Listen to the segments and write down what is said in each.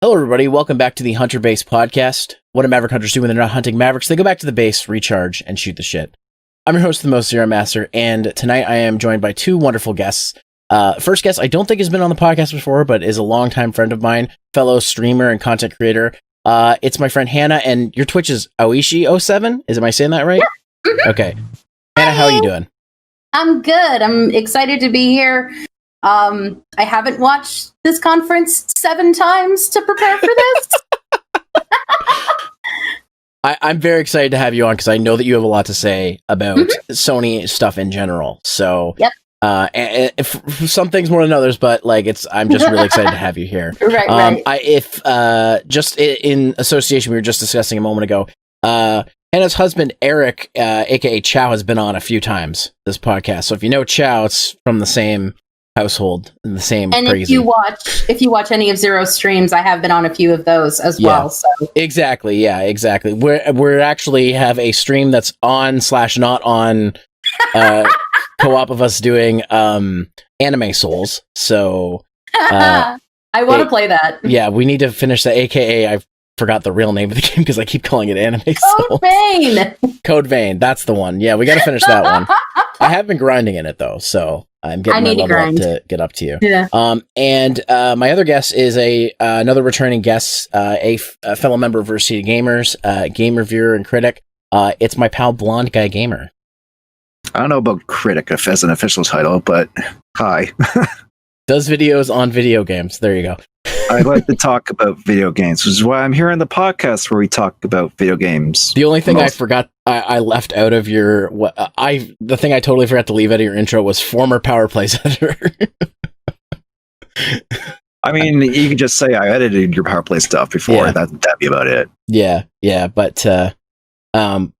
Hello, everybody. Welcome back to the Hunter Base podcast. What do Maverick Hunters do when they're not hunting Mavericks? They go back to the base, recharge, and shoot the shit. I'm your host, the most Zeromaster, and tonight I am joined by two wonderful guests. First guest, I don't think has been on the podcast before, but is a longtime friend of mine, fellow streamer and content creator. It's my friend Hannah, and your Twitch is Oishi07? Am I saying that right? Yeah. Mm-hmm. Okay. Hannah, how are you doing? I'm good. I'm excited to be here. I haven't watched this conference 7 times to prepare for this. I'm very excited to have you on because I know that you have a lot to say about Sony stuff in general. So, yep. And some things more than others, but like I'm just really excited to have you here. Right. Just in association, we were just discussing a moment ago. Hannah's husband Eric, aka Chow, has been on a few times this podcast. So if you know Chow, it's from the same household and the same and crazy. If you watch any of Zero's streams, I have been on a few of those as well. So exactly. We're actually have a stream that's on / not on co-op of us doing Anime Souls. So I want to play that. Yeah, we need to finish that. AKA I forgot the real name of the game because I keep calling it Anime Souls. Code Vein. Code Vein, that's the one. Yeah, we got to finish that one. I have been grinding in it though, so I'm getting my level up to get up to you. Yeah. And my other guest is another returning guest, a fellow member of Versity Gamers, game reviewer and critic. It's my pal Blonde Guy Gamer. I don't know about critic as an official title, but hi. Does videos on video games. There you go. I like to talk about video games, which is why I'm here on the podcast where we talk about video games. The only thing I forgot, I left out of your, the thing I totally forgot to leave out of your intro was former Power Plays editor. I mean, you can just say I edited your Power Play stuff before. Yeah. That'd be about it. Yeah,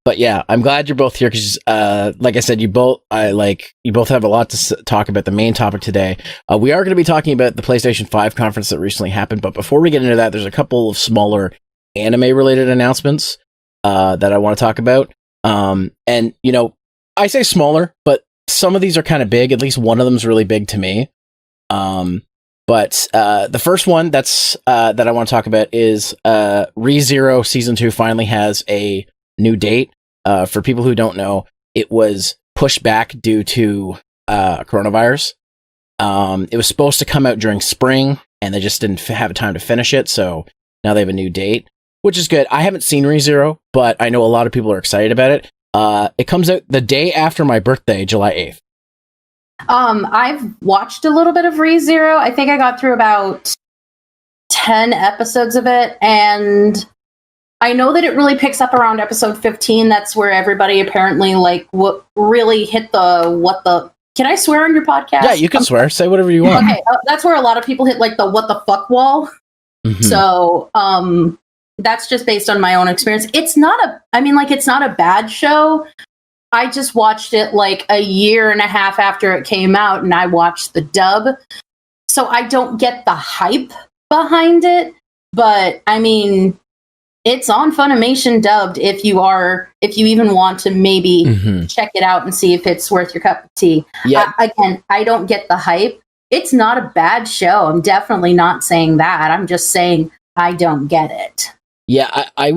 but yeah, I'm glad you're both here because, like I said, you both have a lot to talk about. The main topic today, we are going to be talking about the PlayStation 5 conference that recently happened. But before we get into that, there's a couple of smaller anime-related announcements that I want to talk about. And I say smaller, but some of these are kind of big. At least one of them is really big to me. But the first one that I want to talk about is ReZero Season 2 finally has a new date. For people who don't know, it was pushed back due to coronavirus. It was supposed to come out during spring, and they just didn't have time to finish it, so now they have a new date, which is good. I haven't seen ReZero, but I know a lot of people are excited about it. It comes out the day after my birthday, July 8th. I've watched a little bit of ReZero. I think I got through about 10 episodes of it, and I know that it really picks up around episode 15. That's where everybody apparently really hit the Can I swear on your podcast? Yeah, you can swear. Say whatever you want. Okay, that's where a lot of people hit the what the fuck wall. Mm-hmm. So that's just based on my own experience. It's not a bad show. I just watched it a year and a half after it came out, and I watched the dub. So I don't get the hype behind it, but I mean, it's on Funimation dubbed if you even want to maybe check it out and see if it's worth your cup of tea. Yeah. Again, I don't get the hype. It's not a bad show. I'm definitely not saying that. I'm just saying I don't get it. Yeah, I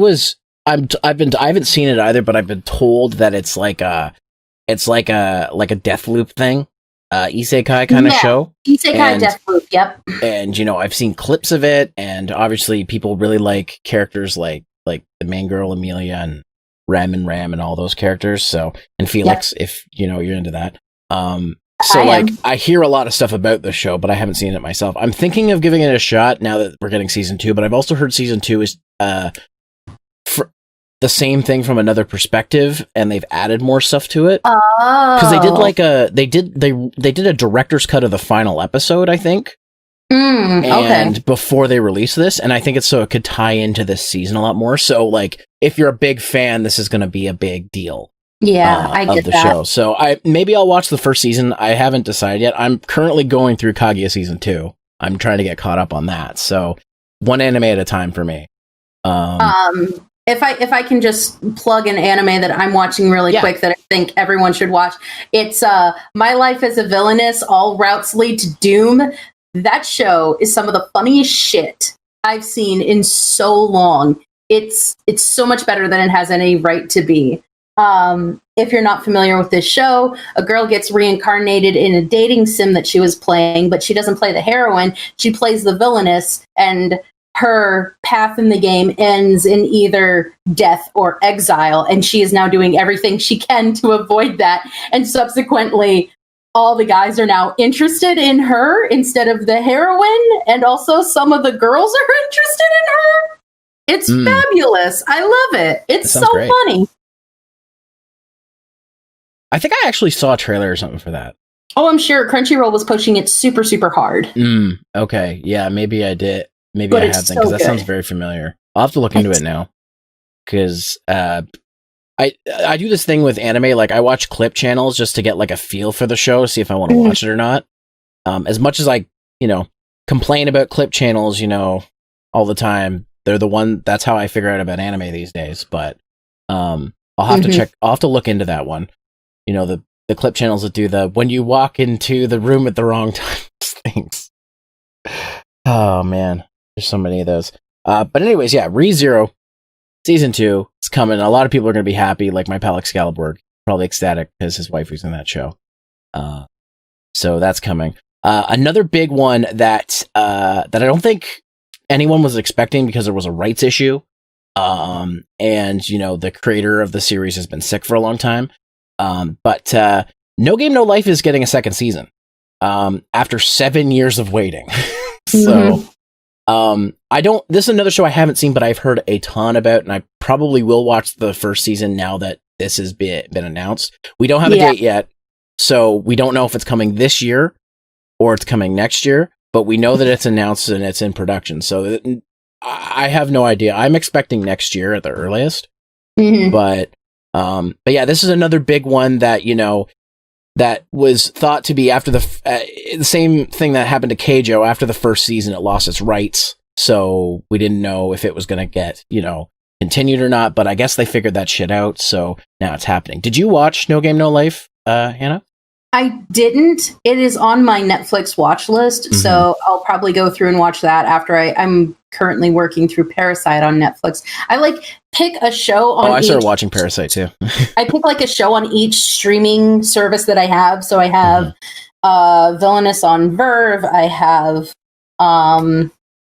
haven't seen it either, but I've been told that it's like a death loop thing. Isekai kind of show. Isekai death loop, yep. And I've seen clips of it, and obviously people really like characters like the main girl Amelia and Ram and all those characters. So, and Felix, if you're into that. I hear a lot of stuff about the show, but I haven't seen it myself. I'm thinking of giving it a shot now that we're getting season 2, but I've also heard season 2 is the same thing from another perspective, and they've added more stuff to it. Because they did a director's cut of the final episode, I think. And before they release this, and I think it's so it could tie into this season a lot more. So, if you're a big fan, this is going to be a big deal. Yeah, I get the that. show. So maybe I'll watch the first season. I haven't decided yet. I'm currently going through Kaguya season 2. I'm trying to get caught up on that. So one anime at a time for me. If I can just plug an anime that I'm watching really quick that I think everyone should watch, it's My Life as a Villainess, All Routes Lead to Doom. That show is some of the funniest shit I've seen in so long. It's so much better than it has any right to be. If you're not familiar with this show, a girl gets reincarnated in a dating sim that she was playing, but she doesn't play the heroine. She plays the villainess, and her path in the game ends in either death or exile, and she is now doing everything she can to avoid that. And subsequently, all the guys are now interested in her instead of the heroine, and also some of the girls are interested in her. It's fabulous. I love it. It's so great. funny. I think I actually saw a trailer or something for that. Oh, I'm sure Crunchyroll was pushing it super, super hard. Okay. Yeah, maybe I did. Maybe But I it's have, so because that good. sounds very familiar. I'll have to look into it now. Because I do this thing with anime, like I watch clip channels just to get like a feel for the show, see if I want to watch it or not. As much as I, complain about clip channels, all the time, they're the one, that's how I figure out about anime these days. But I'll have to check, I'll have to look into that one. The clip channels that do the when you walk into the room at the wrong time things. Oh man, there's so many of those. But anyways, yeah, ReZero season 2 is coming. A lot of people are going to be happy, like my pal Excalibur, probably ecstatic because his wife was in that show. So that's coming. Another big one that I don't think anyone was expecting because there was a rights issue. And the creator of the series has been sick for a long time. But No Game No Life is getting a second season after 7 years of waiting. So this is another show I haven't seen, but I've heard a ton about, and I probably will watch the first season now that this has been announced. We don't have a date yet, so we don't know if it's coming this year or it's coming next year, but we know that it's announced and it's in production. So I have no idea. I'm expecting next year at the earliest. But yeah, this is another big one that, that was thought to be after the same thing that happened to Keijo. After the first season, it lost its rights. So we didn't know if it was going to get, continued or not, but I guess they figured that shit out. So now it's happening. Did you watch No Game No Life, Hannah? I didn't. It is on my Netflix watch list, so I'll probably go through and watch that after I'm currently working through Parasite on Netflix. I pick a show on I started watching Parasite too. I pick a show on each streaming service that I have. So I have Villainous on Verve. I have I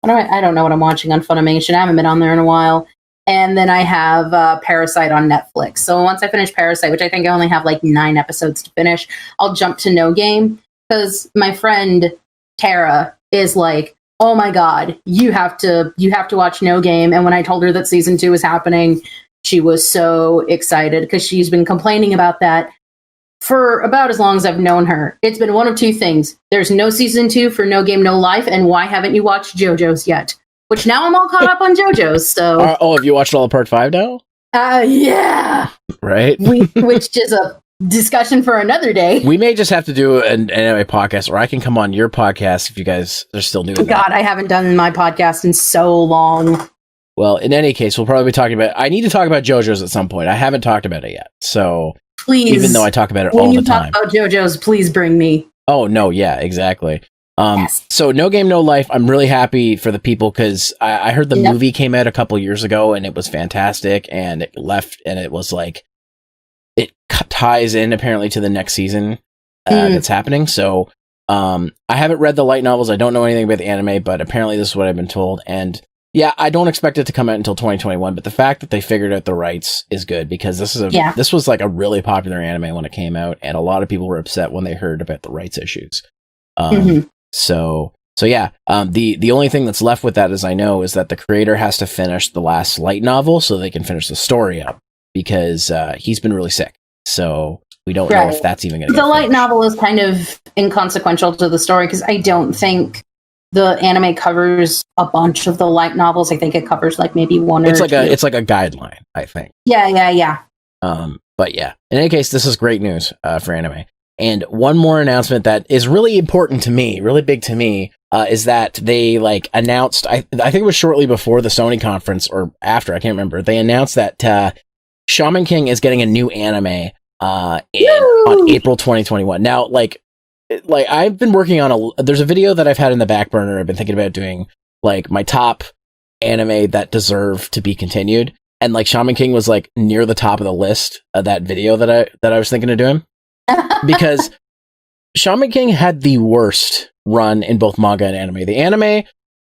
don't know what I'm watching on Funimation. I haven't been on there in a while. And then I have Parasite on Netflix. So once I finish Parasite, which I think I only have 9 episodes to finish, I'll jump to No Game, because my friend Tara is like, oh my God, you have to watch No Game. And when I told her that season 2 was happening, she was so excited, because she's been complaining about that for about as long as I've known her. It's been one of two things. There's no season 2 for No Game No Life, and why haven't you watched JoJo's yet? Which now I'm all caught up on JoJo's. So have you watched all of part 5 now? Yeah. Right. Which is a discussion for another day. We may just have to do an anime podcast, or I can come on your podcast if you guys are still doing that. God, I haven't done my podcast in so long. Well, in any case, we'll probably be talking about. I need to talk about JoJo's at some point. I haven't talked about it yet, so please, even though I talk about it all the time. When you talk about JoJo's, please bring me. Oh no, yeah, exactly. Yes. So No Game No Life, I'm really happy for the people, because I heard the movie came out a couple years ago and it was fantastic, and it left, and it was it ties in apparently to the next season that's happening. So I haven't read the light novels. I don't know anything about the anime, but apparently this is what I've been told. And yeah, I don't expect it to come out until 2021, but the fact that they figured out the rights is good, because this was a really popular anime when it came out, and a lot of people were upset when they heard about the rights issues. So yeah, the only thing that's left with that, as I know, is that the creator has to finish the last light novel so they can finish the story up, because he's been really sick. So we don't know if that's even going to get The light finished. novel is kind of inconsequential to the story, because I don't think the anime covers a bunch of the light novels. I think it covers maybe one or two. It's like a guideline, I think. Yeah. But yeah, in any case, this is great news for anime. And one more announcement that is really important to me, really big to me. is that they like announced, I think it was shortly before the Sony conference or after, I can't remember. They announced that Shaman King is getting a new anime on April 2021. Now, like I've been working on there's a video that I've had in the back burner. I've been thinking about doing like my top anime that deserve to be continued. And like Shaman King was like near the top of the list of that video that I was thinking of doing. Because Shaman King had the worst run in both manga and anime. The anime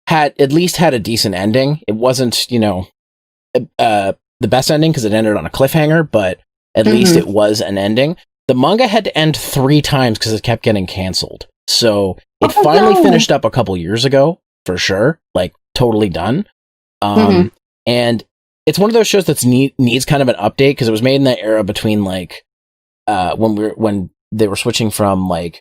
had at least had a decent ending. It wasn't, the best ending because it ended on a cliffhanger, but at least it was an ending. The manga had to end 3 times because it kept getting canceled. So it finally finished up a couple years ago, for sure. Like, totally done. And it's one of those shows that's needs kind of an update because it was made in that era between like when they were switching from like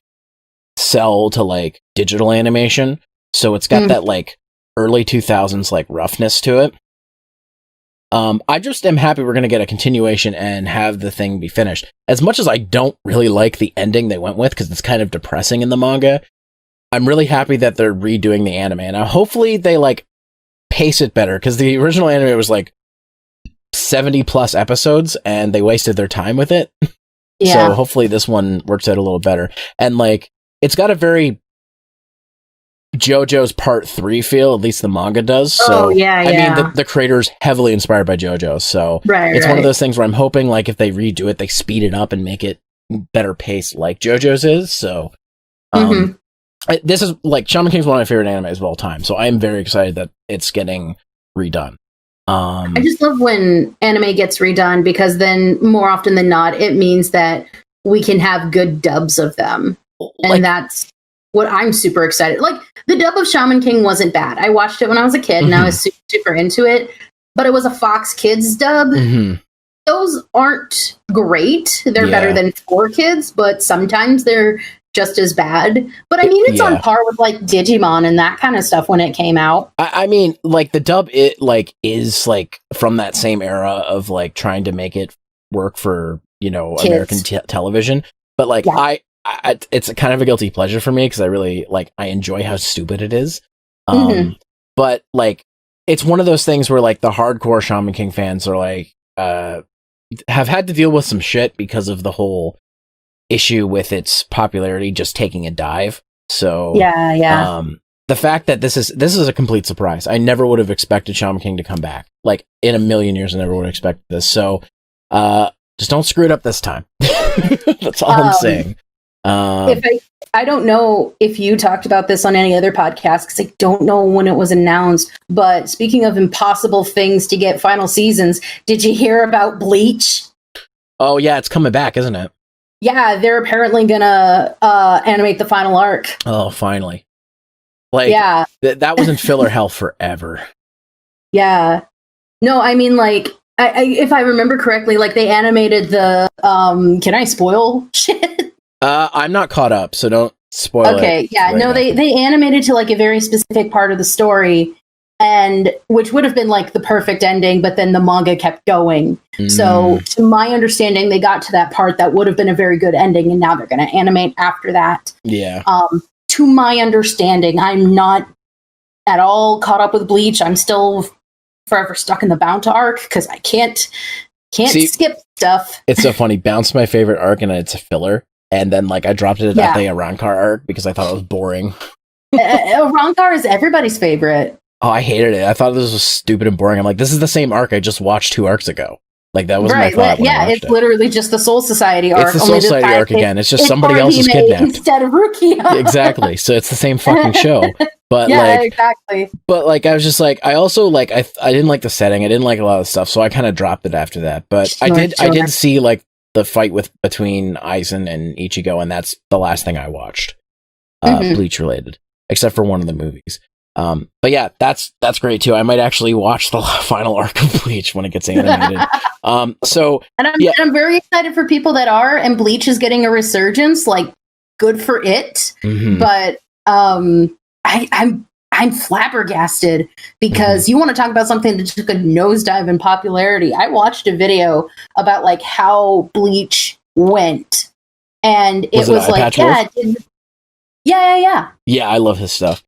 cell to like digital animation. So it's got that like early 2000s like roughness to it. I just am happy we're going to get a continuation and have the thing be finished. As much as I don't really like the ending they went with because it's kind of depressing in the manga, I'm really happy that they're redoing the anime. And hopefully they like pace it better because the original anime was like 70 plus episodes and they wasted their time with it. Yeah. So hopefully this one works out a little better. And like, it's got a very JoJo's Part 3 feel, at least the manga does. So, I mean, the creator's heavily inspired by JoJo. So it's one of those things where I'm hoping like if they redo it, they speed it up and make it better paced like JoJo's is. So this is like Shaman King's one of my favorite animes of all time. So I'm very excited that it's getting redone. I just love when anime gets redone because then more often than not, it means that we can have good dubs of them. And that's what I'm super excited. Like the dub of Shaman King wasn't bad. I watched it when I was a kid and I was super, super into it, but it was a Fox Kids dub. Those aren't great. They're better than 4Kids, but sometimes they're just as bad. But I mean, it's on par with like Digimon and that kind of stuff when it came out. I mean, like the dub, it like is like from that same era of like trying to make it work for, kids. American television. But like I it's a kind of a guilty pleasure for me because I really like I enjoy how stupid it is. But like it's one of those things where like the hardcore Shaman King fans are like have had to deal with some shit because of the whole issue with its popularity just taking a dive. So the fact that this is a complete surprise. I never would have expected Shaman King to come back. Like in a million years I never would have expected this. So just don't screw it up this time. That's all I'm saying. I don't know if you talked about this on any other podcast because I don't know when it was announced, but speaking of impossible things to get final seasons, did you hear about Bleach? Oh yeah, it's coming back, isn't it? Yeah, they're apparently gonna animate the final arc. Oh, finally. Like, that was in filler hell forever. Yeah. No, I mean, like, if I remember correctly, like, they animated the, can I spoil shit? I'm not caught up, so don't spoil it. Okay, yeah, right no, now. they animated to, like, a very specific part of the story, and which would have been, like, the perfect ending, but then the manga kept going. So, to my understanding, they got to that part that would have been a very good ending, and now they're going to animate after that. Yeah. To my understanding, I'm not at all caught up with Bleach. I'm still forever stuck in the Bounce arc, because I can't skip stuff. It's so funny. Bounce my favorite arc, and it's a filler. And then, like, I dropped it at that Arankar arc because I thought it was boring. Arankar is everybody's favorite. Oh, I hated it. I thought this was stupid and boring. I'm like, this is the same arc I just watched 2 arcs ago. Like, that was my thought. Yeah, it's literally just the Soul Society arc. It's the Soul Society arc again. It's just somebody else is kidnapped. Instead of Rukia. Exactly. So it's the same fucking show. But exactly. But like, I was just like, I also like, I didn't like the setting. I didn't like a lot of stuff. So I kind of dropped it after that. But I did see like the fight between Aizen and Ichigo, and that's the last thing I watched. Bleach related, except for one of the movies. But yeah, that's great too. I might actually watch the final arc of Bleach when it gets animated. I'm very excited for people that are, and Bleach is getting a resurgence. Like, good for it. But I'm flabbergasted because you want to talk about something that took a nosedive in popularity. I watched a video about like how Bleach went, and it was like, yeah, I love his stuff.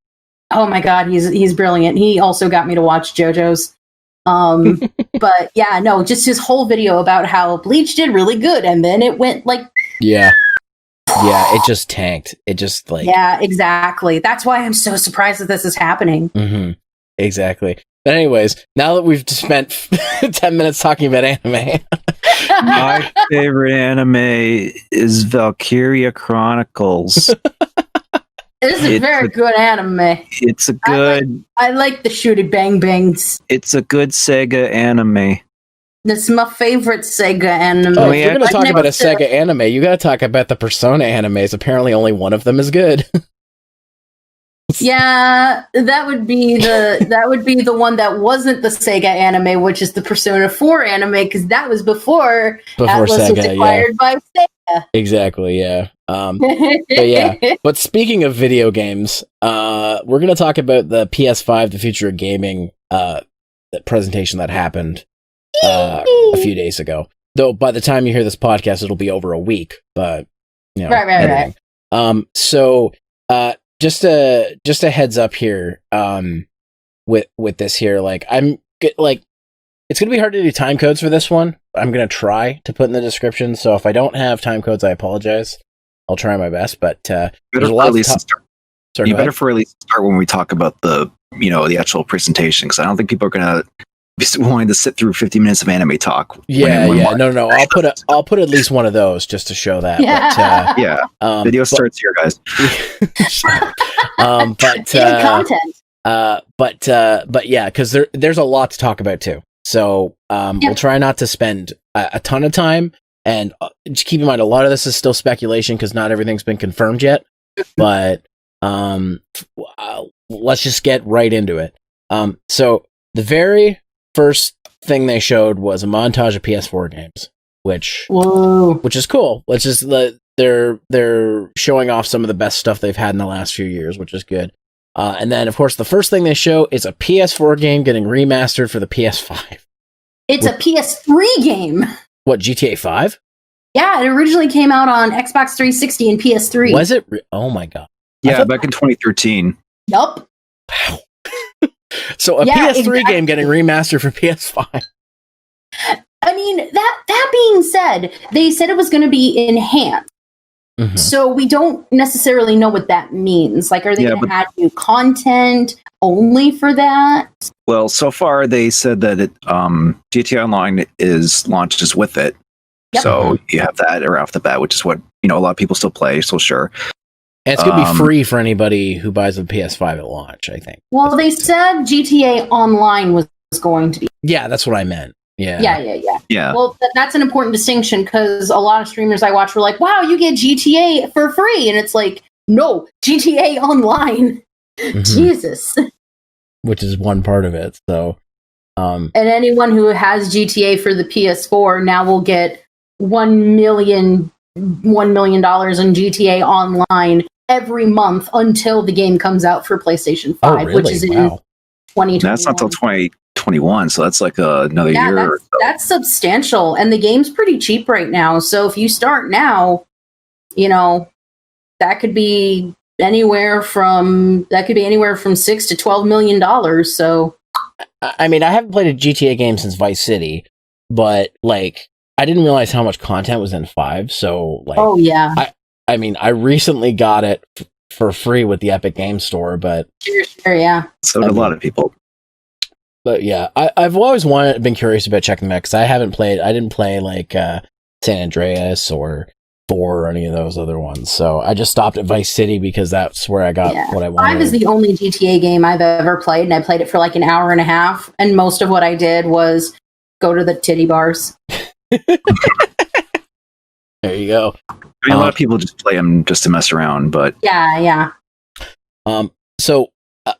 Oh my god, he's brilliant. He also got me to watch JoJo's. But yeah, no, just his whole video about how Bleach did really good, and then it went like yeah, it just tanked. It just like yeah, exactly. That's why I'm so surprised that this is happening. Mm-hmm. Exactly. But anyways, now that we've spent 10 minutes talking about anime, my favorite anime is Valkyria Chronicles. It's a very good anime. It's a good. I like the shooty bang bangs. It's a good Sega anime. That's my favorite Sega anime. if you're going to talk about a Sega anime, you got to talk about the Persona animes. Apparently, only one of them is good. Yeah, that would be the one that wasn't the Sega anime, which is the Persona 4 anime, because that was before Atlas Sega was acquired by Sega. Exactly, yeah. But yeah. But speaking of video games, we're going to talk about the PS5, the future of gaming, the presentation that happened a few days ago. Though by the time you hear this podcast, it'll be over a week. But you know, right. So just a heads up here. With this here, like it's gonna be hard to do time codes for this one. I'm gonna try to put in the description. So if I don't have time codes, I apologize. I'll try my best. But there's a lot of you better for at least start when we talk about the actual presentation, because I don't think people are gonna be wanting to sit through 50 minutes of anime talk. No. I'll put at least one of those just to show that. Yeah. But, video starts here, guys. Content. But yeah, because there's a lot to talk about too. So we'll try not to spend a ton of time, and just keep in mind a lot of this is still speculation because not everything's been confirmed yet. But let's just get right into it. So the very first thing they showed was a montage of PS4 games, which is cool. Which is they're showing off some of the best stuff they've had in the last few years, which is good. And then, of course, the first thing they show is a PS4 game getting remastered for the PS5. It's a PS3 game. What, GTA 5? Yeah, it originally came out on Xbox 360 and PS3. Was it? Oh my god. Yeah, back in 2013. Yup. Wow. So a PS3 game getting remastered for PS5. I mean, that being said, they said it was going to be enhanced. Mm-hmm. So we don't necessarily know what that means. Like, are they going to add new content only for that? Well, so far they said that GTA Online launches with it. Yep. So you have that right off the bat, which is what a lot of people still play. So sure. And it's going to be free for anybody who buys the PS5 at launch, I think. Well, they said GTA Online was going to be. Yeah, that's what I meant. Yeah. Well, that's an important distinction because a lot of streamers I watch were like, wow, you get GTA for free. And it's like, no, GTA Online. Mm-hmm. Jesus. Which is one part of it. So, and anyone who has GTA for the PS4 now will get $1 million in GTA Online every month until the game comes out for PlayStation 5, which is in 2021. That's not till 2021, so that's like another year. That's substantial, and the game's pretty cheap right now. So if you start now, that could be anywhere from $6 to $12 million. So, I mean, I haven't played a GTA game since Vice City, but like, I didn't realize how much content was in 5. So, like, oh yeah. I mean, I recently got it for free with the Epic Game Store, but sure, yeah. So did a lot of people. But yeah, I've always been curious about checking them out because I didn't play like San Andreas or 4 or any of those other ones. So I just stopped at Vice City because that's where I got what I wanted. 5 is the only GTA game I've ever played, and I played it for like an hour and a half. And most of what I did was go to the titty bars. There you go. I mean, a lot of people just play them just to mess around, but yeah. So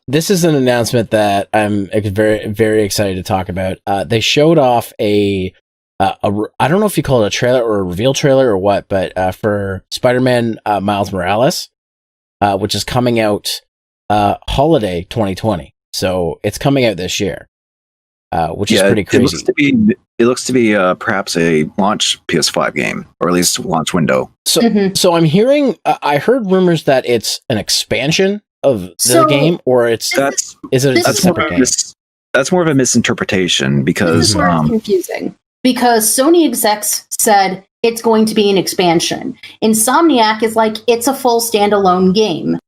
this is an announcement that I'm very, very excited to talk about. They showed off I don't know if you call it a trailer or a reveal trailer or what, but for Spider-Man Miles Morales, which is coming out holiday 2020. So it's coming out this year, which is pretty crazy. It looks to be perhaps a launch PS5 game, or at least launch window. So I'm hearing, I heard rumors that it's an expansion of So, the game, or is it this a is separate game? That's more of a misinterpretation This because is where it's confusing because Sony execs said it's going to be an expansion. Insomniac is like, it's a full standalone game.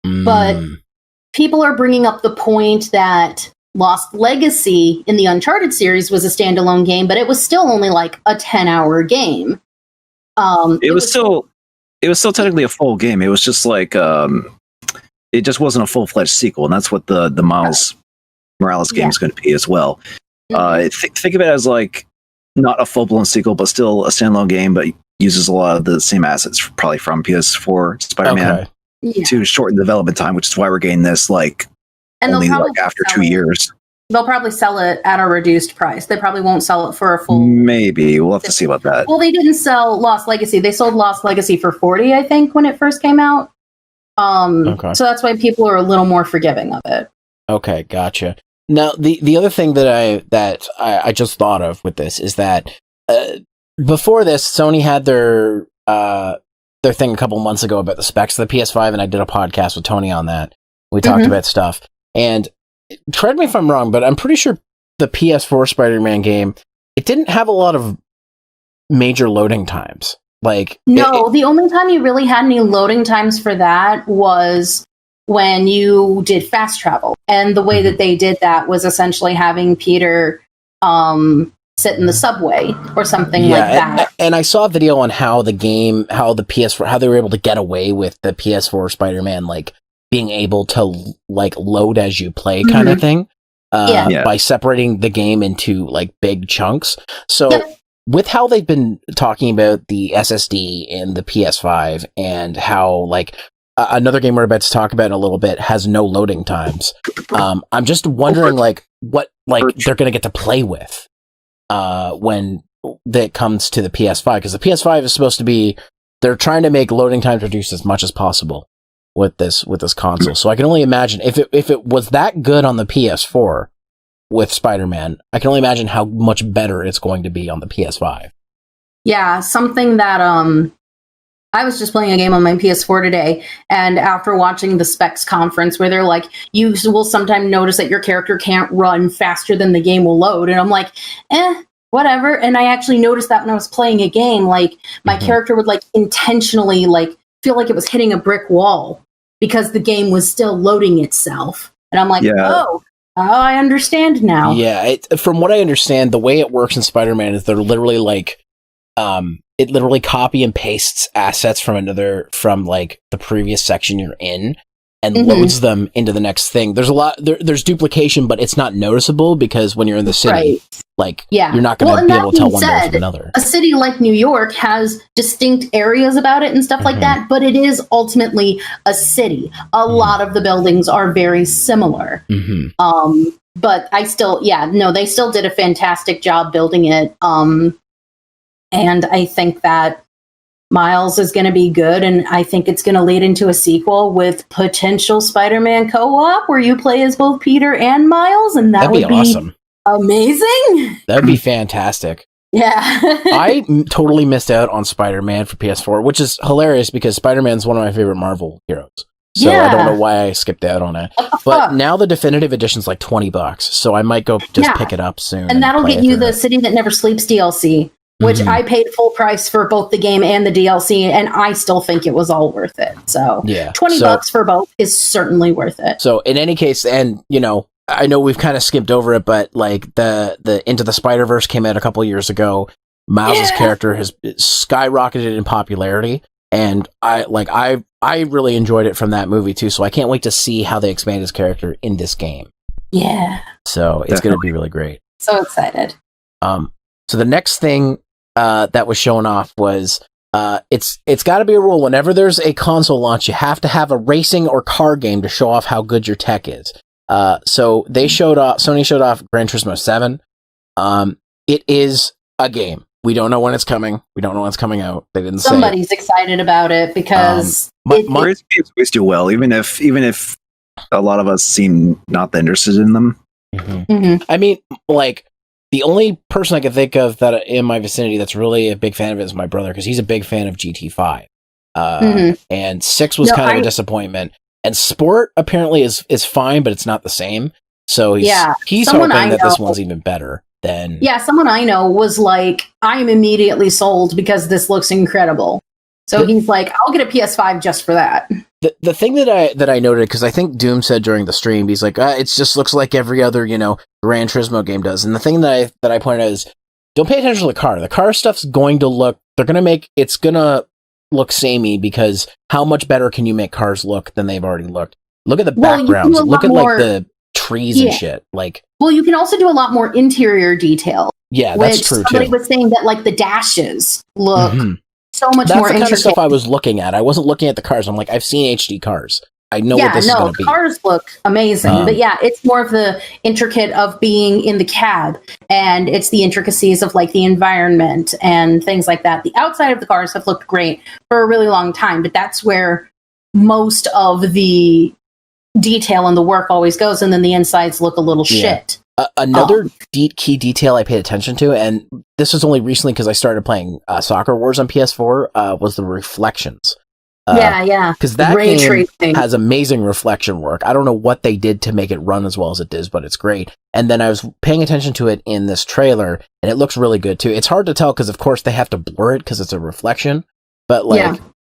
But people are bringing up the point that Lost Legacy in the Uncharted series was a standalone game, but it was still only like a 10-hour game. It was still technically a full game. It was just like it just wasn't a full-fledged sequel, and that's what the Miles Morales game is going to be as well. Think of it as like not a full-blown sequel, but still a standalone game, but uses a lot of the same assets, probably from PS4 Spider-Man, to shorten the development time, which is why we're getting this like only like after 2 years. They'll probably sell it at a reduced price. They probably won't sell it for a full. Maybe we'll have to see about that. Well, they didn't sell Lost Legacy. They sold Lost Legacy for $40, I think, when it first came out. So that's why people are a little more forgiving of it. Okay, gotcha. Now, the other thing that I just thought of with this is that before this, Sony had their thing a couple months ago about the specs of the PS5, and I did a podcast with Tony on that. We talked about stuff, and correct me if I'm wrong, but I'm pretty sure the PS4 Spider-Man game, it didn't have a lot of major loading times. Like, the only time you really had any loading times for that was when you did fast travel. And the way that they did that was essentially having Peter sit in the subway or something like that. And I saw a video on how the game, how the PS4, how they were able to get away with the PS4 Spider-Man, like being able to like load as you play kind of thing, by separating the game into like big chunks. So with how they've been talking about the SSD in the PS5 and how like another game we're about to talk about in a little bit has no loading times. I'm just wondering like what like they're going to get to play with when that comes to the PS5, because the PS5 is supposed to be, they're trying to make loading times reduced as much as possible with this console. So I can only imagine if it was that good on the PS4 with Spider-Man, I can only imagine how much better it's going to be on the PS5. Yeah, something that I was just playing a game on my PS4 today, and after watching the specs conference where they're like, you will sometimes notice that your character can't run faster than the game will load, and I'm like, whatever. And I actually noticed that when I was playing a game, like my character would like intentionally like feel like it was hitting a brick wall because the game was still loading itself. And I'm like, oh, I understand now. Yeah, from what I understand, the way it works in Spider-Man is they're literally like, it literally copy and pastes assets from like the previous section you're in and loads them into the next thing. There's a lot, there's duplication, but it's not noticeable because when you're in the city, you're not going to be able to tell one door from another. A city like New York has distinct areas about it and stuff like that, but it is ultimately a city. A lot of the buildings are very similar. But I still, they still did a fantastic job building it. And I think that Miles is going to be good, and I think it's going to lead into a sequel with potential Spider-Man co-op where you play as both Peter and Miles, and that would be awesome. Amazing. That would be fantastic. Yeah. I totally missed out on Spider-Man for PS4, which is hilarious because Spider-Man's one of my favorite Marvel heroes. So I don't know why I skipped out on it. But now the definitive edition's like $20, so I might go just pick it up soon. And that'll get you the City That Never Sleeps DLC. Which I paid full price for both the game and the DLC, and I still think it was all worth it. So $20 for both is certainly worth it. So in any case, and I know we've kind of skipped over it, but like the Into the Spider-Verse came out a couple years ago. Miles' character has skyrocketed in popularity, and I really enjoyed it from that movie too. So I can't wait to see how they expand his character in this game. Yeah. So it's going to be really great. So excited. So the next thing that was shown off was it's got to be a rule whenever there's a console launch, you have to have a racing or car game to show off how good your tech is. So Sony showed off Gran Turismo 7. It is a game. We don't know when it's coming. We don't know when it's coming out. They didn't say. Somebody's excited about it because games always do well, even if a lot of us seem not that interested in them. I mean, like, the only person I can think of that in my vicinity that's really a big fan of it is my brother, because he's a big fan of GT5. And 6 was kind of a disappointment. And Sport apparently is fine, but it's not the same. So he's Someone hoping I that know- this one's even better than. Yeah, someone I know was like, I'm immediately sold because this looks incredible. So he's like, I'll get a PS5 just for that. The thing that I noted, because I think Doom said during the stream, he's like, it just looks like every other, Gran Turismo game does. And the thing that I pointed out is, don't pay attention to the car. The car stuff's going to look, it's going to look samey, because how much better can you make cars look than they've already looked? Look at the backgrounds. Look at like the trees and shit. Like, well, you can also do a lot more interior detail. Yeah, that's true too. Somebody was saying that like the dashes look so much that's more the intricate. kind of stuff I was looking at. I wasn't looking at the cars. I'm like, I've seen HD cars. I know what this is going to be. Cars look amazing, but it's more of the intricate of being in the cab, and it's the intricacies of like the environment and things like that. The outside of the cars have looked great for a really long time, but that's where most of the detail and the work always goes, and then the insides look a little shit. Another key detail I paid attention to, and this was only recently because I started playing Soccer Wars on PS4, was the reflections. Because that game has amazing reflection work. I don't know what they did to make it run as well as it does, but it's great. And then I was paying attention to it in this trailer, and it looks really good too. It's hard to tell because, of course, they have to blur it because it's a reflection. But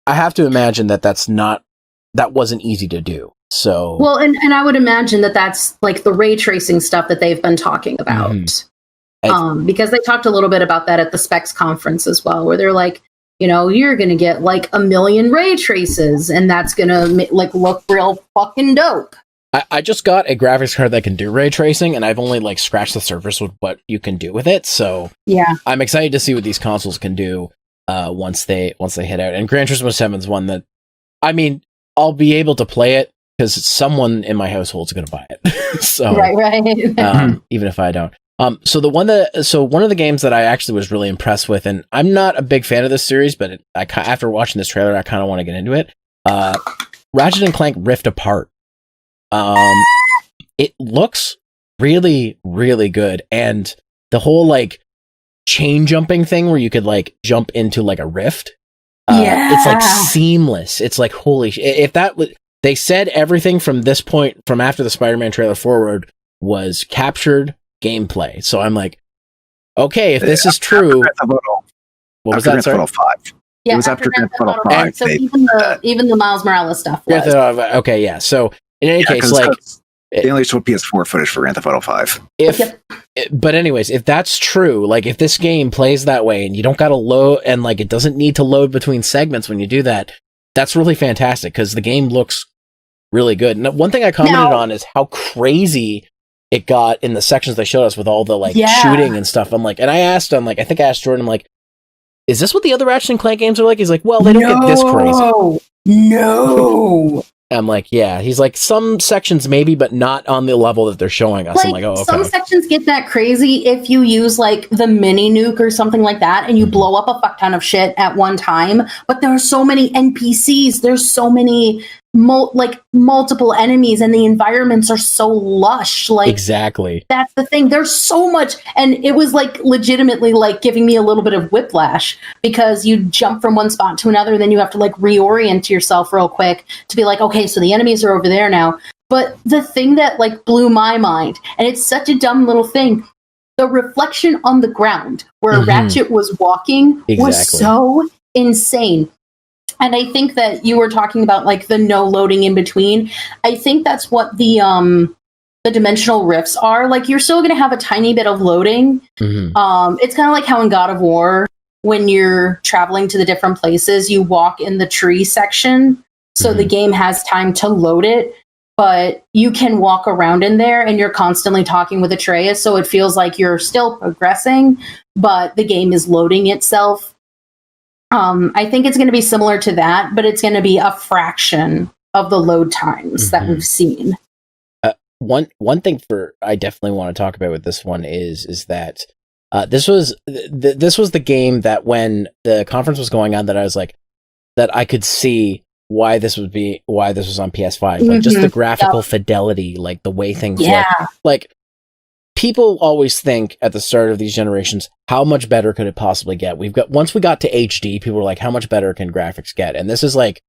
I have to imagine that wasn't easy to do. So well, and I would imagine that that's like the ray tracing stuff that they've been talking about, because they talked a little bit about that at the Specs conference as well, where they're like, you're gonna get like 1 million ray traces, and that's gonna like look real fucking dope. I just got a graphics card that can do ray tracing, and I've only like scratched the surface with what you can do with it. So I'm excited to see what these consoles can do once they hit out. And Gran Turismo 7 is one that, I mean, I'll be able to play it because someone in my household is going to buy it. So right. Even if I don't. So one of the games that I actually was really impressed with, and I'm not a big fan of this series, but after watching this trailer, I kind of want to get into it. Ratchet and Clank Rift Apart. It looks really, really good, and the whole like chain jumping thing where you could like jump into like a rift. It's like seamless. It's like holy shit. If that was, they said everything from this point, from after the Spider-Man trailer forward, was captured gameplay. So I'm like, okay, if this is true, what was that? Sorry? 5. It was after Grand Theft Auto 5. So even the Miles Morales stuff was. Okay, yeah. So in any case, like they only showed PS4 footage for Grand Theft Auto 5. But anyways, if that's true, like if this game plays that way and you don't got to load, and like it doesn't need to load between segments when you do that, that's really fantastic because the game looks really good. And one thing I commented on is how crazy it got in the sections they showed us with all the like shooting and stuff. I'm like, and I asked him, like, I think I asked Jordan, I'm like, is this what the other Ratchet and Clank games are like? He's like, well, they don't get this crazy. No. I'm like, yeah. He's like, some sections maybe, but not on the level that they're showing us. Like, I'm like, oh, okay. Some sections get that crazy if you use like the mini nuke or something like that, and you blow up a fuck ton of shit at one time. But there are so many NPCs. There's so many multiple enemies, and the environments are so lush. Like exactly. That's the thing. There's so much, and it was like legitimately like giving me a little bit of whiplash because you jump from one spot to another, then you have to like reorient yourself real quick to be like, okay, so the enemies are over there now. But the thing that like blew my mind, and it's such a dumb little thing, the reflection on the ground where Ratchet was walking was so insane. And I think that you were talking about like the no loading in between. I think that's what the dimensional rifts are. Like you're still going to have a tiny bit of loading. It's kind of like how in God of War, when you're traveling to the different places, you walk in the tree section. So the game has time to load it, but you can walk around in there and you're constantly talking with Atreus. So it feels like you're still progressing, but the game is loading itself. I think it's going to be similar to that, but it's going to be a fraction of the load times that we've seen. One thing I definitely want to talk about with this one is that this was the game that when the conference was going on that I was like, that I could see why this was on PS5, like just the graphical fidelity, like the way things look. Like people always think at the start of these generations, how much better could it possibly get? Once we got to HD, people were like, how much better can graphics get? And this is like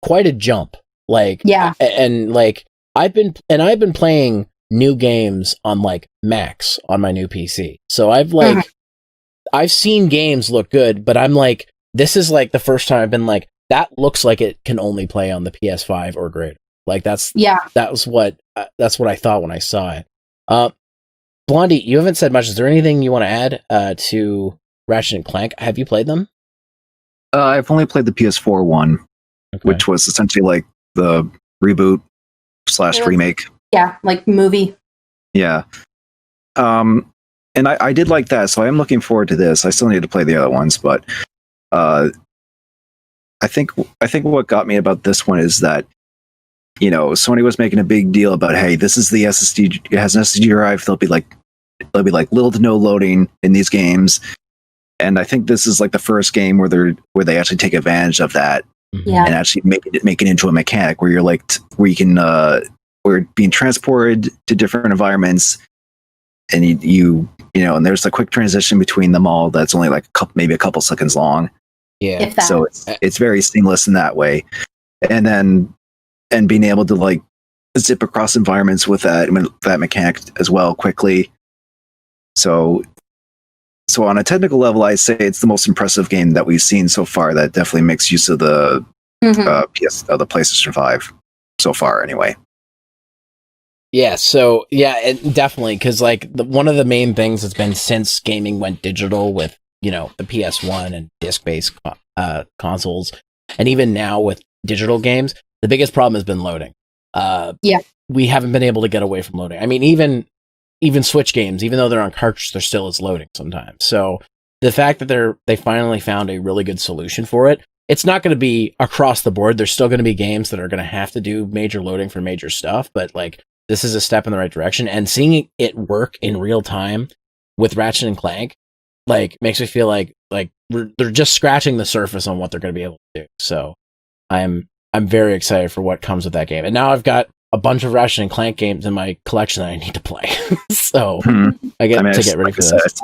quite a jump. Like, and like I've been playing new games on like Max on my new PC. So I've seen games look good, but I'm like, this is like the first time I've been like, that looks like it can only play on the PS5 or greater. Like that's what I thought when I saw it. Blondie, you haven't said much. Is there anything you want to add to Ratchet and Clank? Have you played them? I've only played the PS4 one, which was essentially like the reboot / remake. Yeah, like movie. Yeah. And I did like that, so I am looking forward to this. I still need to play the other ones, but I think what got me about this one is that, you know, Sony was making a big deal about, hey, this is the SSD, it has an SSD drive, there'll be like little to no loading in these games. And I think this is like the first game where they actually take advantage of that and actually make it into a mechanic where you're like where you can we're being transported to different environments, and you know, and there's a quick transition between them all that's only like maybe a couple seconds long. Yeah. So it's very seamless in that way. And being able to like zip across environments with that mechanic as well quickly. So on a technical level, I say it's the most impressive game that we've seen so far that definitely makes use of the the PlayStation 5 so far anyway. Yeah, so it, definitely, because like one of the main things that's been since gaming went digital with, you know, the PS1 and disc-based consoles, and even now with digital games, the biggest problem has been loading. We haven't been able to get away from loading. I mean, even Switch games, even though they're on cartridge, there still is loading sometimes. So the fact that they finally found a really good solution for it, it's not going to be across the board. There's still going to be games that are going to have to do major loading for major stuff, but like, this is a step in the right direction, and seeing it work in real time with Ratchet and Clank, like, makes me feel like they're just scratching the surface on what they're going to be able to do. So I'm very excited for what comes with that game. And now I've got a bunch of Ratchet and Clank games in my collection that I need to play. So I get ready for this.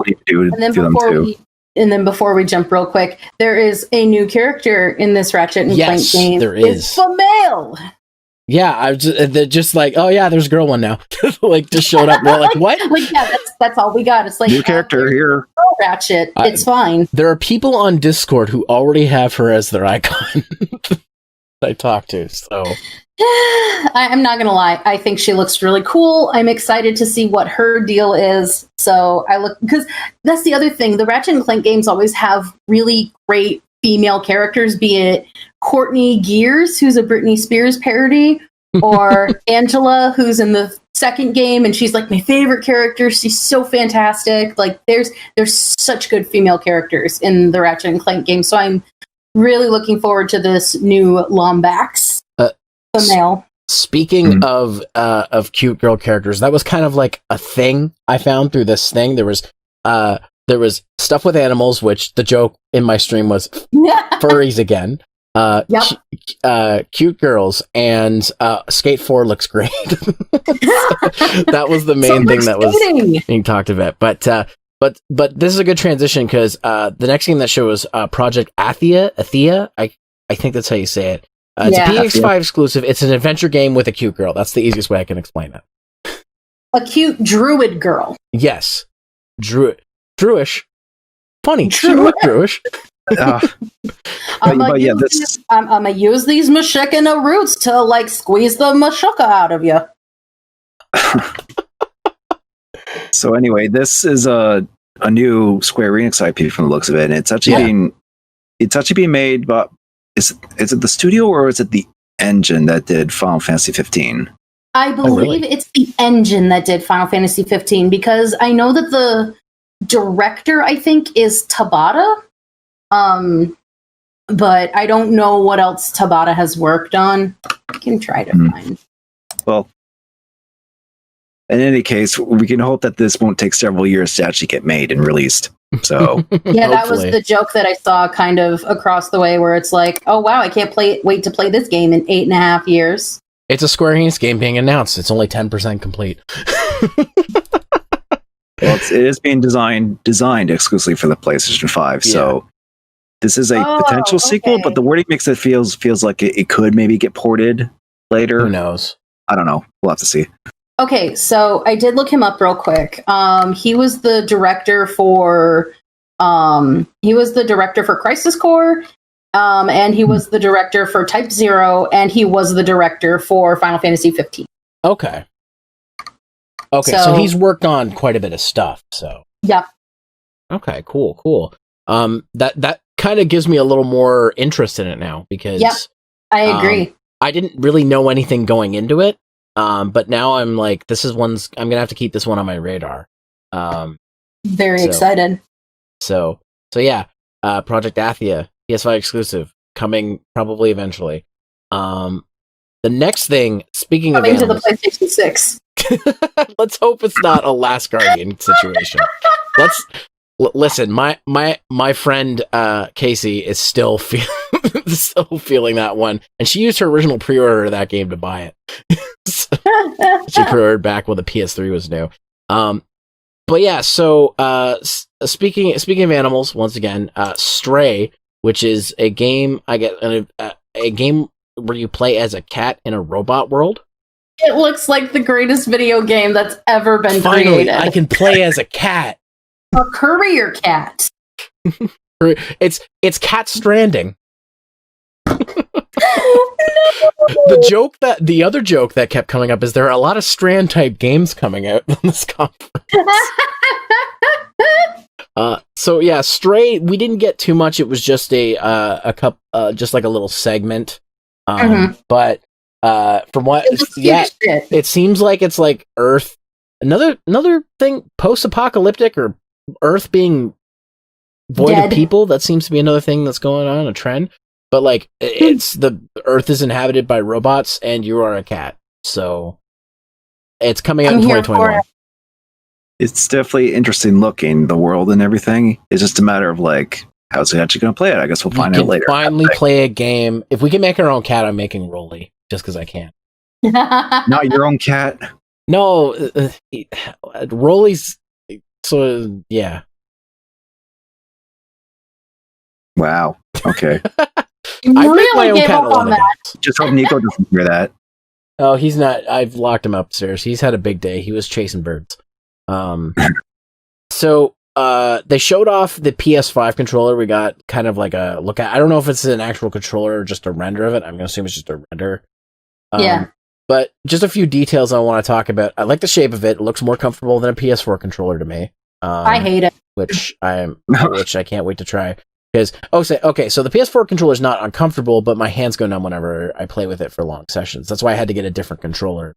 And then before we jump real quick, there is a new character in this Ratchet and Clank game. There is. It's Pomelo. Yeah, I was just like, oh yeah, there's a girl one now. Like, just showed up. We're like, what? Like, yeah, that's all we got. It's like new character here. Ratchet. It's fine. There are people on Discord who already have her as their icon. I talk to, so I'm not gonna lie. I think she looks really cool. I'm excited to see what her deal is. So because that's the other thing. The Ratchet and Clank games always have really great female characters, be it Courtney Gears, who's a Britney Spears parody, or Angela, who's in the second game, and she's like my favorite character. She's so fantastic. Like there's such good female characters in the Ratchet and Clank game. So I'm really looking forward to this new Lombax female. Speaking of cute girl characters, that was kind of like a thing I found through this thing. There was stuff with animals, which the joke in my stream was furries again. Cute girls, and Skate 4 looks great. That was the main thing that was being talked about. But this is a good transition because the next game that show was Project Athia. I think that's how you say it. It's a PS5 exclusive. It's an adventure game with a cute girl. That's the easiest way I can explain it. A cute druid girl. Yes. Druish. Funny. Druish. I'm gonna use these Mashikana roots to like squeeze the Mashuka out of you. So anyway, this is a new Square Enix IP from the looks of it, and it's actually being made by is it the studio or is it the engine that did Final Fantasy 15? I believe it's the engine that did Final Fantasy 15 because I know that the director, I think, is Tabata. But I don't know what else Tabata has worked on. I can try to find. Well, in any case, we can hope that this won't take several years to actually get made and released. So yeah, that was the joke that I saw kind of across the way, where it's like, oh wow, I can't wait to play this game in 8.5 years. It's a Square Enix game being announced. It's only 10% complete. Well, it is being designed exclusively for the PlayStation 5. Yeah. So this is a potential sequel, but the wording makes it feels like it could maybe get ported later. Who knows? I don't know. We'll have to see. Okay, so I did look him up real quick. He was the director for Crisis Core, and he was the director for Type 0, and he was the director for Final Fantasy 15. Okay. So he's worked on quite a bit of stuff. So yeah. Okay, cool. That kind of gives me a little more interest in it now because I agree. I didn't really know anything going into it. But now I'm like, I'm gonna have to keep this one on my radar. Very excited. So yeah, Project Athia, PS5 exclusive, coming probably eventually. The next thing, speaking coming of animals, to the PlayStation 6. let's hope it's not a Last Guardian situation. Listen. My friend Casey is still feeling that one, and she used her original pre-order of that game to buy it. She pre-ordered back when the PS3 was new. But yeah, so speaking of animals, once again, Stray, which is a game a game where you play as a cat in a robot world. It looks like the greatest video game that's ever been Finally, created. I can play as a cat. A courier cat. It's Cat Stranding. No. The other joke that kept coming up is there are a lot of Strand type games coming out on this conference. So yeah, Stray, we didn't get too much. It was just just like a little segment. But from what it seems like it's like Earth, another thing, post-apocalyptic or Earth being void of people. That seems to be another thing that's going on, a trend. But like, it's the Earth is inhabited by robots, and you are a cat. So it's coming out in 2021. It's definitely interesting looking, the world and everything. It's just a matter of like, how's it actually going to play it? I guess we'll find out later. Finally play a game. If we can make our own cat, I'm making Rolly just because I can. Not your own cat. No, Rolly's. So yeah. Wow. Okay. I make my own cat on that. Just hope Nico doesn't hear that. Oh, he's not. I've locked him upstairs. He's had a big day. He was chasing birds. So they showed off the PS5 controller. We got kind of like a look at. I don't know if it's an actual controller or just a render of it. I'm gonna assume it's just a render. Yeah. But just a few details I want to talk about. I like the shape of it. It looks more comfortable than a PS4 controller to me. I hate it. Which I can't wait to try. Because so the PS4 controller is not uncomfortable, but my hands go numb whenever I play with it for long sessions. That's why I had to get a different controller.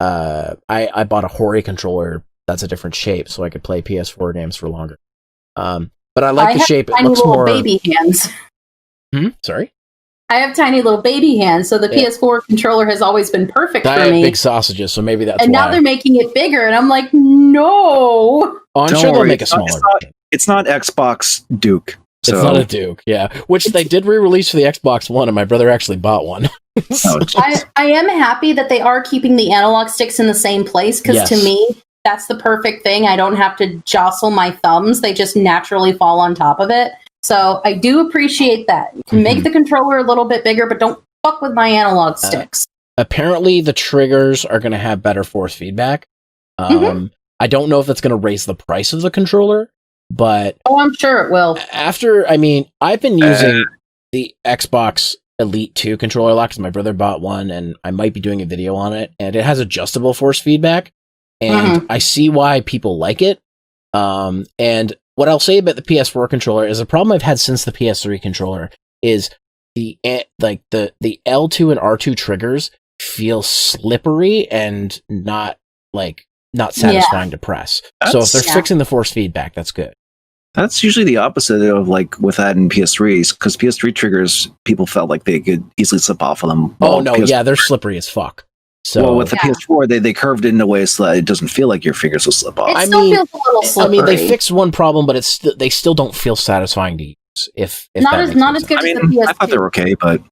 I bought a Hori controller that's a different shape, so I could play PS4 games for longer. But I like the shape. It looks more baby hands. Sorry. I have tiny little baby hands, so the PS4 controller has always been perfect for me. Big sausages, so maybe that's and why. Now they're making it bigger, and I'm like, no. Oh, I'm sure they'll make a smaller. It's not Xbox Duke. So. It's not a Duke, yeah. Which they did re-release for the Xbox One, and my brother actually bought one. I am happy that they are keeping the analog sticks in the same place, because to me, that's the perfect thing. I don't have to jostle my thumbs. They just naturally fall on top of it. So I do appreciate that. You can make the controller a little bit bigger, but don't fuck with my analog sticks. Apparently, the triggers are going to have better force feedback. I don't know if that's going to raise the price of the controller, but... Oh, I'm sure it will. I've been using the Xbox Elite 2 controller a lot because my brother bought one, and I might be doing a video on it, and it has adjustable force feedback, and I see why people like it. And what I'll say about the PS4 controller is a problem I've had since the PS3 controller is the L2 and R2 triggers feel slippery and not satisfying to press. So if they're fixing the force feedback, that's good. That's usually the opposite of like with that in PS3s, because PS3 triggers, people felt like they could easily slip off of them. Oh no, they're slippery as fuck. So with the PS4, they curved it in a way so that it doesn't feel like your fingers will slip off. It still feels a little slippery. They fixed one problem, but they still don't feel satisfying to use. If not as good as the PS2. I thought they were okay, but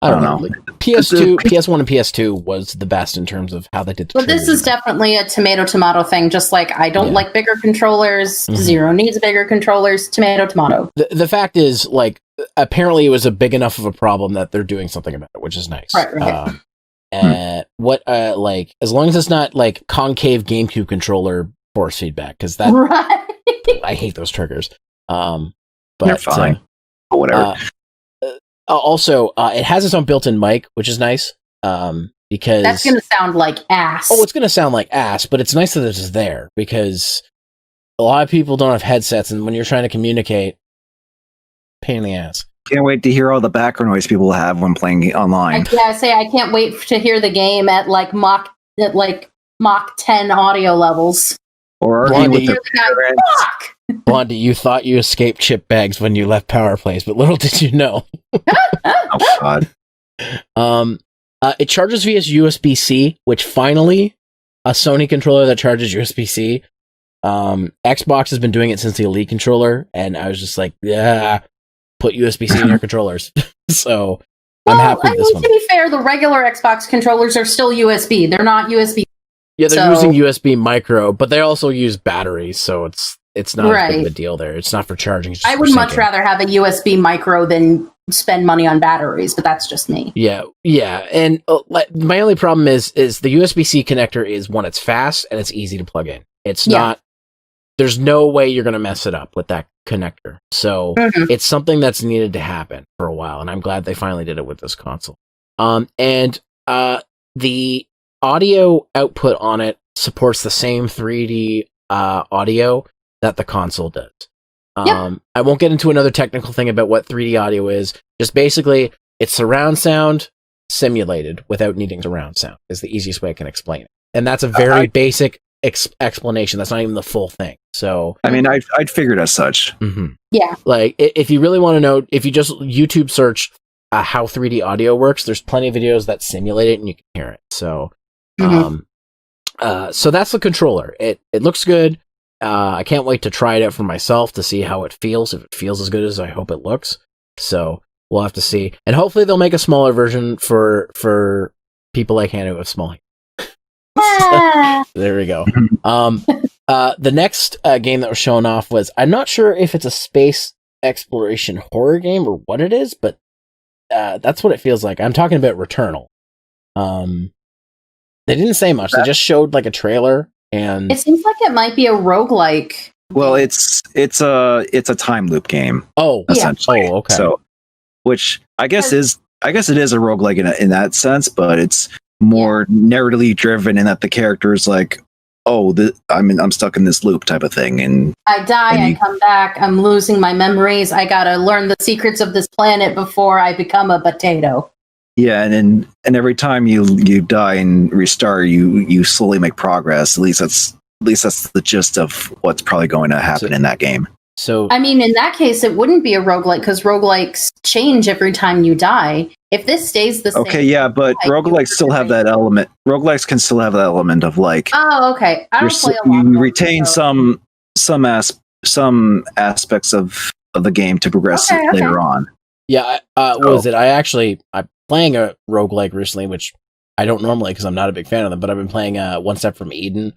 I don't know. PS2, PS1, and PS2 was the best in terms of how they did. But this is definitely a tomato thing. Just like I don't like bigger controllers. Zero needs bigger controllers. Tomato. The fact is, like, apparently it was a big enough of a problem that they're doing something about it, which is nice. Right. And what like as long as it's not like concave GameCube controller force feedback, because that I hate those triggers. But they're fine. Or whatever. Also, it has its own built-in mic, which is nice. Because that's gonna sound like ass. Oh, it's gonna sound like ass, but it's nice that it's there because a lot of people don't have headsets, and when you're trying to communicate, pain in the ass. Can't wait to hear all the background noise people have when playing online. I can't wait to hear the game at like Mach 10 audio levels. Or Blondie, Blondie, you thought you escaped chip bags when you left Power Plays, but little did you know. Oh God. It charges via USB-C, which finally a Sony controller that charges USB-C. Xbox has been doing it since the Elite controller, and I was just like, yeah, put USB-C in your controllers. So I'm happy with this one. To be fair, the regular Xbox controllers are still USB. They're not USB. Yeah, they're using USB micro, but they also use batteries, so it's not as big of a deal there. It's not for charging. It's just I would much rather have a USB micro than spend money on batteries, but that's just me. Yeah, and my only problem is the USB-C connector is one, it's fast and it's easy to plug in. It's not. There's no way you're going to mess it up with that connector. So it's something that's needed to happen for a while, and I'm glad they finally did it with this console. And the audio output on it supports the same 3D audio that the console does. I won't get into another technical thing about what 3D audio is. Just basically, it's surround sound simulated without needing surround sound is the easiest way I can explain it. And that's a very basic explanation. That's not even the full thing. So I mean, I'd figured as such. Yeah. Like, if you really want to know, if you just YouTube search how 3D audio works, there's plenty of videos that simulate it and you can hear it. So, so that's the controller. It looks good. I can't wait to try it out for myself to see how it feels. If it feels as good as I hope it looks. So we'll have to see. And hopefully they'll make a smaller version for people like Hannah who have small hands. There we go. The next game that was shown off was, I'm not sure if it's a space exploration horror game or what it is, but that's what it feels like. I'm talking about Returnal. They didn't say much. They just showed like a trailer, and it seems like it might be a roguelike. Well, it's a time loop game. Oh, essentially. Oh, okay. So, which I guess it is a roguelike in that sense, but it's more narratively driven in that the character is like, I'm stuck in this loop type of thing, and I die, I come back, I'm losing my memories, I gotta learn the secrets of this planet before I become a potato. Yeah, and every time you die and restart, you slowly make progress. At least that's the gist of what's probably going to happen in that game. So I mean, in that case, it wouldn't be a roguelike because roguelikes change every time you die. If this stays the same. Okay, yeah, but roguelikes still have that element. Roguelikes can still have that element of like. Oh, okay. I don't play a lot. You retain some aspects of the game to progress later on. Yeah, what was it? I'm playing a roguelike recently, which I don't normally because I'm not a big fan of them, but I've been playing One Step from Eden.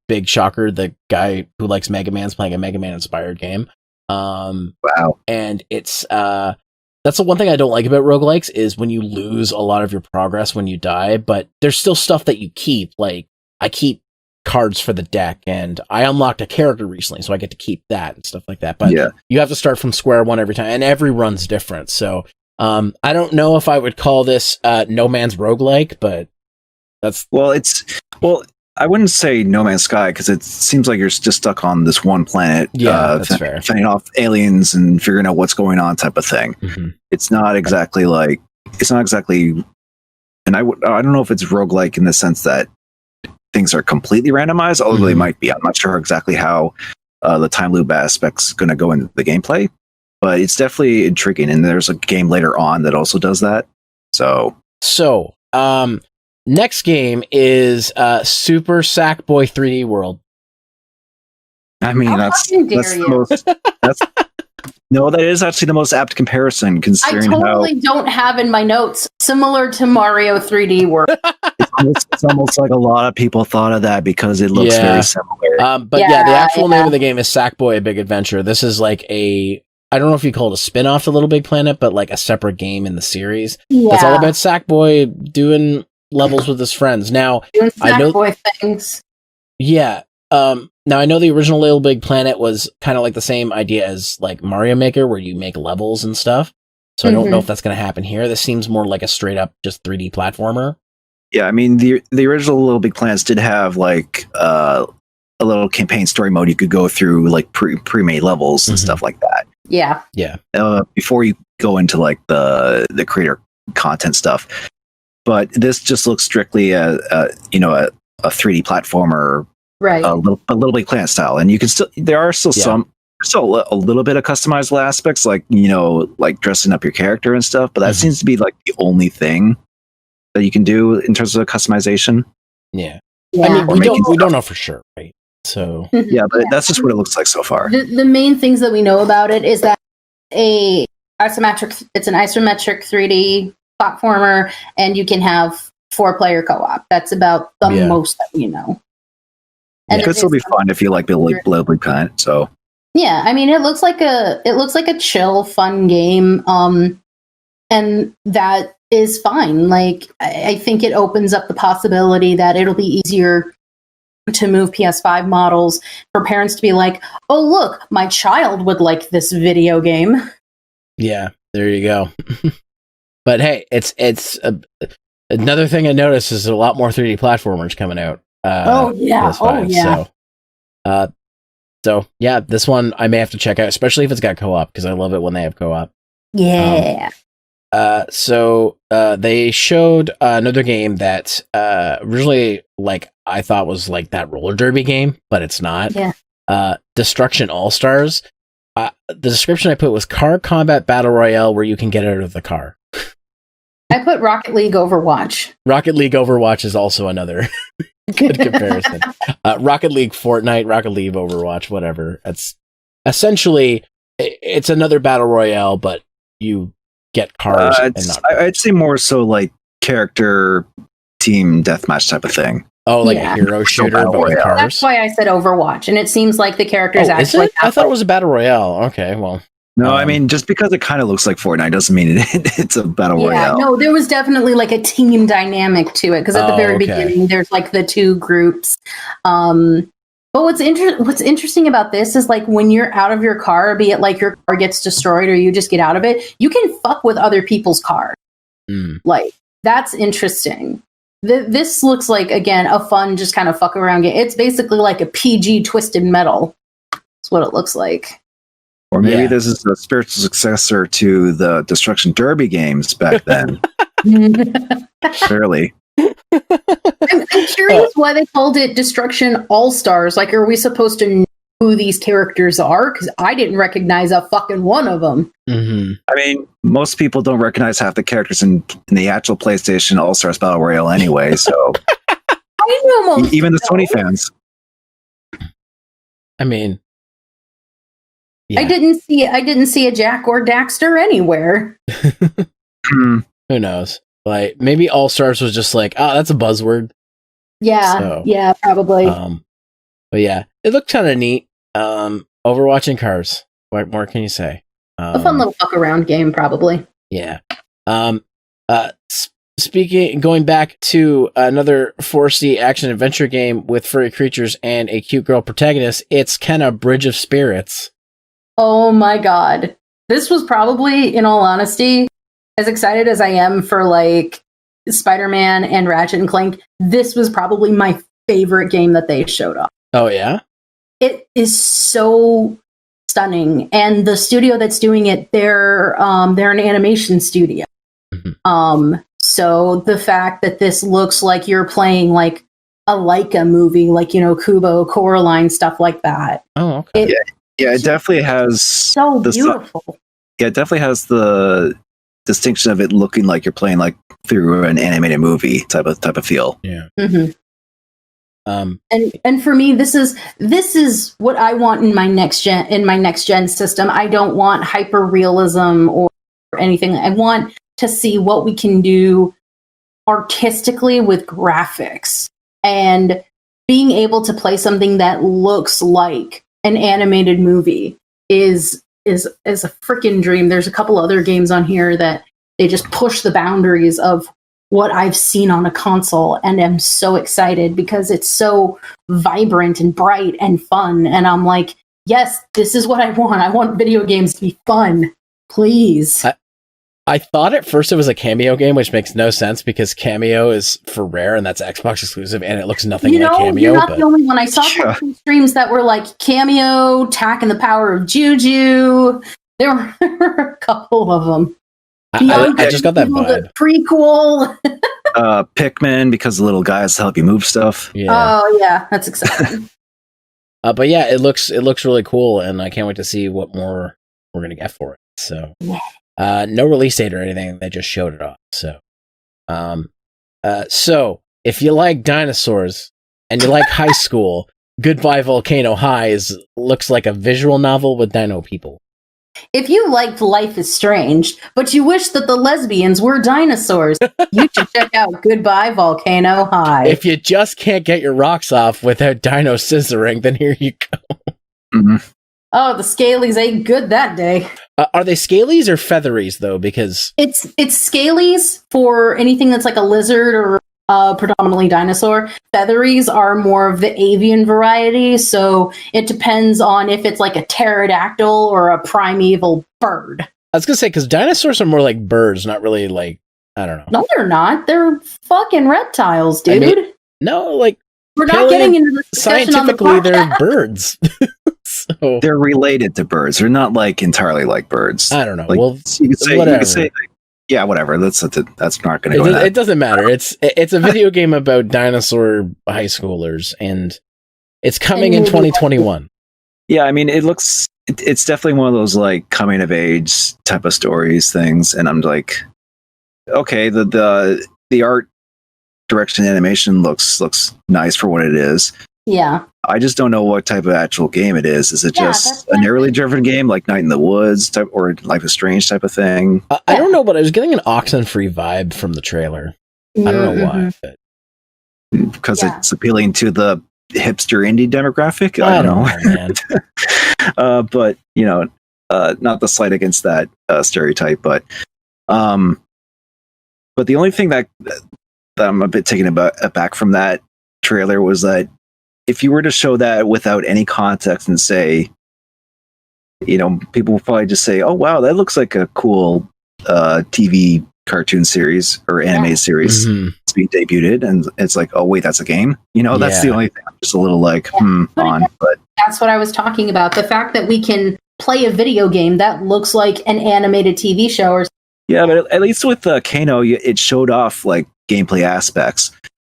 Big shocker, the guy who likes Mega Man's playing a Mega Man inspired game. Wow. And it's that's the one thing I don't like about roguelikes is when you lose a lot of your progress when you die, but there's still stuff that you keep. Like I keep cards for the deck, and I unlocked a character recently, so I get to keep that and stuff like that. But you have to start from square one every time, and every run's different. So I don't know if I would call this No Man's roguelike, but that's I wouldn't say No Man's Sky because it seems like you're just stuck on this one planet. Yeah, that's fair. Fending off aliens and figuring out what's going on, type of thing. It's not exactly and I don't know if it's roguelike in the sense that things are completely randomized, although they might be. I'm not sure exactly how the time loop aspect's going to go into the gameplay, but it's definitely intriguing. And there's a game later on that also does that. So next game is Super Sackboy 3D World. I mean, that is actually the most apt comparison considering I totally don't have in my notes similar to Mario 3D World. It's almost like a lot of people thought of that because it looks very similar. But the actual name of the game is Sackboy: A Big Adventure. This is like a I don't know if you call it a spin-off to Little Big Planet, but like a separate game in the series. Yeah. That's all about Sackboy doing levels with his friends. Now, Doing I know Sackboy things. Yeah. Now I know the original Little Big Planet was kind of like the same idea as like Mario Maker, where you make levels and stuff. So I don't know if that's going to happen here. This seems more like a straight up just 3D platformer. Yeah, I mean the original Little Big Planets did have like a little campaign story mode you could go through, like pre-made levels and stuff like that. Yeah. Yeah. Before you go into like the creator content stuff, but this just looks strictly a 3D platformer, Right. a Little Big Planet style, and you can there are still a little bit of customizable aspects, like like dressing up your character and stuff, but that seems to be like the only thing that you can do in terms of customization. Yeah. Yeah. I mean, we don't know for sure, right? So yeah, but that's just what it looks like so far. The main things that we know about it is that it's an isometric 3D platformer, and you can have 4-player co-op. That's about the most that we know. And it could still be fun if you like the Little Big Planet. So yeah, I mean, it looks like a chill, fun game, and that is fine. Like, I think it opens up the possibility that it'll be easier to move PS5 models for parents to be like, oh, look, my child would like this video game. Yeah, there you go. But hey, it's another thing I noticed is a lot more 3D platformers coming out. PS5, so yeah, this one I may have to check out, especially if it's got co-op, because I love it when they have co-op. Yeah. So they showed another game that originally, like, I thought was like that roller derby game, but it's not. Yeah. Destruction All Stars. The description I put was car combat battle royale where you can get out of the car. I put Rocket League Overwatch. Rocket League Overwatch is also another good comparison. Rocket League Fortnite, Rocket League Overwatch, whatever. It's essentially it's another battle royale, but you get cars. I'd say more so like character team deathmatch type of thing. Oh, like a hero shooter, but with cars. That's why I said Overwatch, and it seems like the characters actually. I thought it was a battle royale. Okay, well. No, I mean, just because it kind of looks like Fortnite doesn't mean it's a battle royale. No, there was definitely like a team dynamic to it, because at the very beginning, there's like the two groups. But what's interesting about this is, like, when you're out of your car, be it like your car gets destroyed or you just get out of it, you can fuck with other people's cars. Like, that's interesting. This looks like, again, a fun, just kind of fuck around game. It's basically like a PG Twisted Metal. That's what it looks like. Or maybe this is a spiritual successor to the Destruction Derby games back then. Clearly. I'm curious why they called it Destruction All Stars. Like, are we supposed to know who these characters are? Because I didn't recognize a fucking one of them. I mean, most people don't recognize half the characters in the actual PlayStation All Stars Battle Royale anyway, so. I know most even the Sony fans. I mean, yeah. I didn't see a Jack or Daxter anywhere. Who knows? Like, maybe All Stars was just like, oh, that's a buzzword. Yeah, yeah, probably. But yeah, it looked kind of neat. Overwatch and cars. What more can you say? A fun little fuck around game, probably. Yeah. Going back to another 4C action adventure game with furry creatures and a cute girl protagonist, it's Kenna Bridge of Spirits. Oh my god. This was probably, in all honesty, as excited as I am for like Spider-Man and Ratchet and Clank, this was probably my favorite game that they showed off. Oh yeah? It is so stunning. And the studio that's doing it, they're an animation studio. So the fact that this looks like you're playing like a Leica movie, like, Kubo, Coraline, stuff like that. Oh, okay. It definitely has so beautiful. It definitely has the distinction of it looking like you're playing like through an animated movie type of feel. Yeah. And for me, this is what I want in my next gen system. I don't want hyper realism or anything. I want to see what we can do artistically with graphics, and being able to play something that looks like an animated movie is is a freaking dream. There's a couple other games on here that they just push the boundaries of what I've seen on a console, and I'm so excited because it's so vibrant and bright and fun. And I'm like, yes, this is what I want. I want video games to be fun, please. I thought at first it was a Cameo game, which makes no sense because Cameo is for Rare and that's Xbox exclusive, and it looks nothing like Cameo. You're not the only one. I saw some streams that were like Cameo, Tack and the Power of Juju. There were a couple of them. I just got that vibe. Prequel. Pikmin, because the little guys help you move stuff. Yeah. Oh yeah, that's exciting. But yeah, it looks really cool, and I can't wait to see what more we're gonna get for it. So, no release date or anything; they just showed it off. So, so if you like dinosaurs and you like high school, Goodbye Volcano High looks like a visual novel with dino people. If you liked Life is Strange, but you wish that the lesbians were dinosaurs, you should check out Goodbye Volcano High. If you just can't get your rocks off without dino scissoring, then here you go. Mm-hmm. Oh, the scalies ain't good that day. Are they scalies or featheries, though? Because it's scalies for anything that's like a lizard or predominantly dinosaur. Featheries are more of the avian variety, so it depends on if it's like a pterodactyl or a primeval bird. I was gonna say, because dinosaurs are more like birds, not really like, I don't know. No, they're not. They're fucking reptiles, dude. I mean, no, like we're not getting into the discussion on the scientifically, they're birds. So they're related to birds. They're not like entirely like birds. I don't know. Like, well, you could say yeah, whatever. That's not going to go. It doesn't matter. It's a video game about dinosaur high schoolers, and it's coming in 2021. Yeah, I mean, it's definitely one of those like coming of age type of stories things, and I'm like, okay, the art direction animation looks nice for what it is. Yeah. I just don't know what type of actual game it is. Is it just a narrowly driven game like Night in the Woods type or Life is Strange type of thing? I don't know, but I was getting an Oxenfree vibe from the trailer. I don't know why. But because it's appealing to the hipster indie demographic. I don't know, man. But not the slight against that stereotype, but the only thing that I'm a bit taken aback from that trailer was that if you were to show that without any context and say, people will probably just say, "Oh wow, that looks like a cool TV cartoon series or anime series it's being debuted," and it's like, "Oh wait, that's a game." That's the only thing. I'm just a little like, But that's what I was talking about. The fact that we can play a video game that looks like an animated TV show, or but at least with Kano, it showed off like gameplay aspects.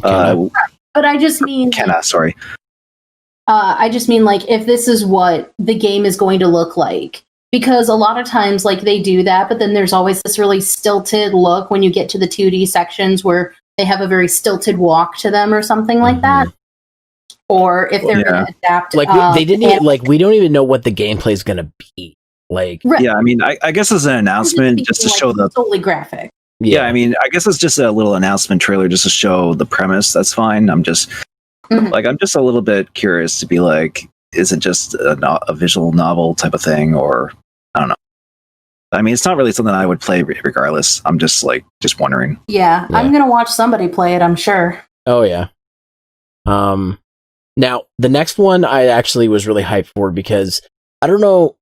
But I just mean sorry. I just mean like if this is what the game is going to look like, because a lot of times like they do that, but then there's always this really stilted look when you get to the 2D sections where they have a very stilted walk to them or something like that. Or if they're going to adapt, like they didn't we don't even know what the gameplay is going to be. Like, yeah, I mean, I guess as an announcement just to show the totally graphic. Yeah, I mean, I guess it's just a little announcement trailer just to show the premise. That's fine. I'm just I'm just a little bit curious to be like, is it just a visual novel type of thing, or I don't know. I mean, it's not really something I would play regardless. I'm just wondering. Yeah, I'm gonna watch somebody play it. I'm sure. Oh yeah. Now the next one I actually was really hyped for because I don't know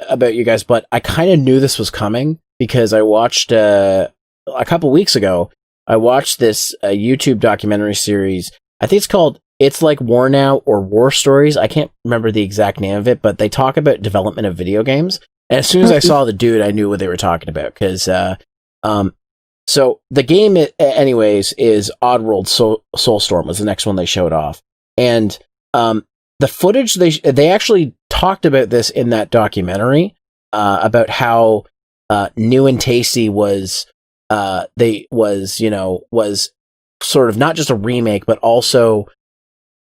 about you guys, but I kind of knew this was coming. Because I watched a couple weeks ago, I watched this YouTube documentary series. I think it's called "It's Like War Now" or "War Stories." I can't remember the exact name of it, but they talk about development of video games. And as soon as I saw the dude, I knew what they were talking about. Because so the game, anyways, is Oddworld Soulstorm was the next one they showed off, and the footage they actually talked about this in that documentary about how. New and Tasty was sort of not just a remake, but also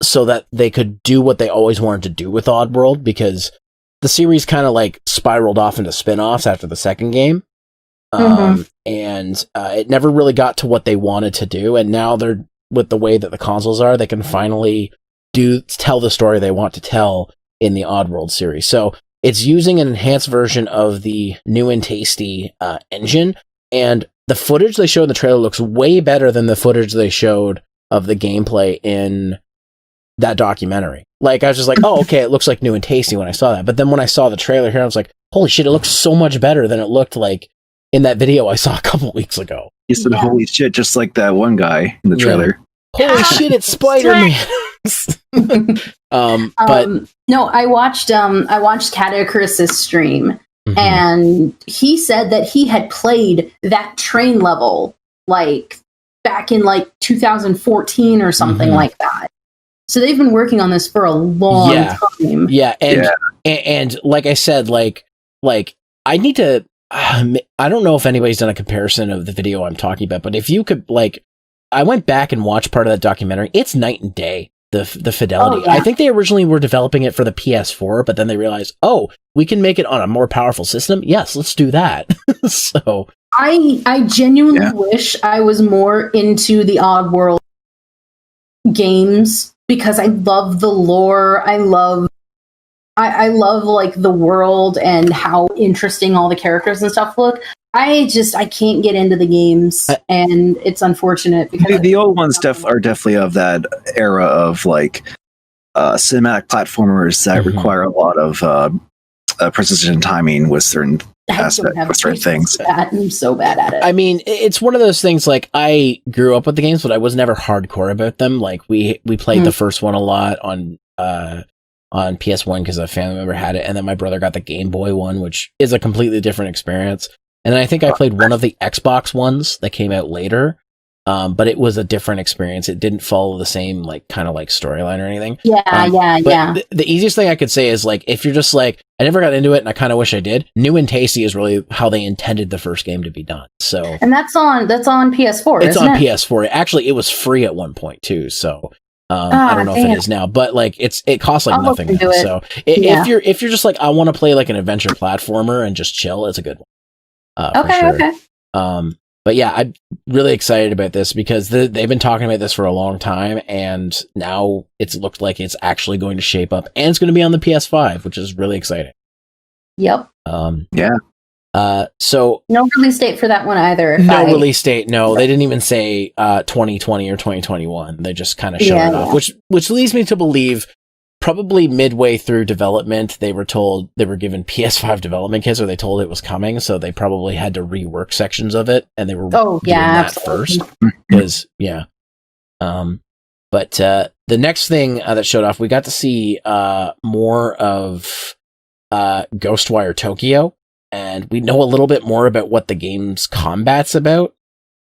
so that they could do what they always wanted to do with Oddworld, because the series kind of like spiraled off into spin-offs after the second game. And it never really got to what they wanted to do. And now they're, with the way that the consoles are, they can finally tell the story they want to tell in the Oddworld series. So it's using an enhanced version of the new and tasty engine, and the footage they showed in the trailer looks way better than the footage they showed of the gameplay in that documentary. Like, I was just like, oh, okay, it looks like new and tasty when I saw that. But then when I saw the trailer here, I was like, holy shit, it looks so much better than it looked like in that video I saw a couple weeks ago. You said, holy shit, just like that one guy in the trailer. Holy shit, it's Spider-Man. But no, I watched Catacris's stream, and he said that he had played that train level like back in like 2014 or something like that. So they've been working on this for a long time. Yeah, and like I said, like I need to. I don't know if anybody's done a comparison of the video I'm talking about, but if you could, like, I went back and watched part of that documentary. It's night and day, the fidelity. I think they originally were developing it for the PS4, but then they realized, oh, we can make it on a more powerful system. Yes, let's do that. So I genuinely wish I was more into the Oddworld games, because I love the lore. I love like the world and how interesting all the characters and stuff look. I can't get into the games, and it's unfortunate because the old ones are definitely of that era of like cinematic platformers that require a lot of precision timing with certain aspects, with certain things. I'm so bad at it. I mean, it's one of those things, like, I grew up with the games, but I was never hardcore about them. Like, we played the first one a lot on PS1 because a family member had it, and then my brother got the Game Boy one, which is a completely different experience. And then I think I played one of the Xbox ones that came out later, but it was a different experience. It didn't follow the same, like, kind of like storyline or anything. The easiest thing I could say is, like, if you're just like, I never got into it and I kind of wish I did, new and tasty is really how they intended the first game to be done. So, and that's on PS4. It's on PS4. Actually, it was free at one point too. So. I don't know if it is now, but like it costs like nothing now. So if you're just like, I want to play like an adventure platformer and just chill, it's a good one. Okay. But yeah, I'm really excited about this because they've been talking about this for a long time, and now it's looked like it's actually going to shape up, and it's going to be on the PS5, which is really exciting. Yep. So no release date for that one either. Release date. No, they didn't even say 2020 or 2021. They just kind of showed it off, which leads me to believe probably midway through development, they were told they were given PS5 development kits, or they told it was coming, so they probably had to rework sections of it, and they were doing that first. Because but the next thing that showed off, we got to see more of Ghostwire Tokyo. And we know a little bit more about what the game's combat's about.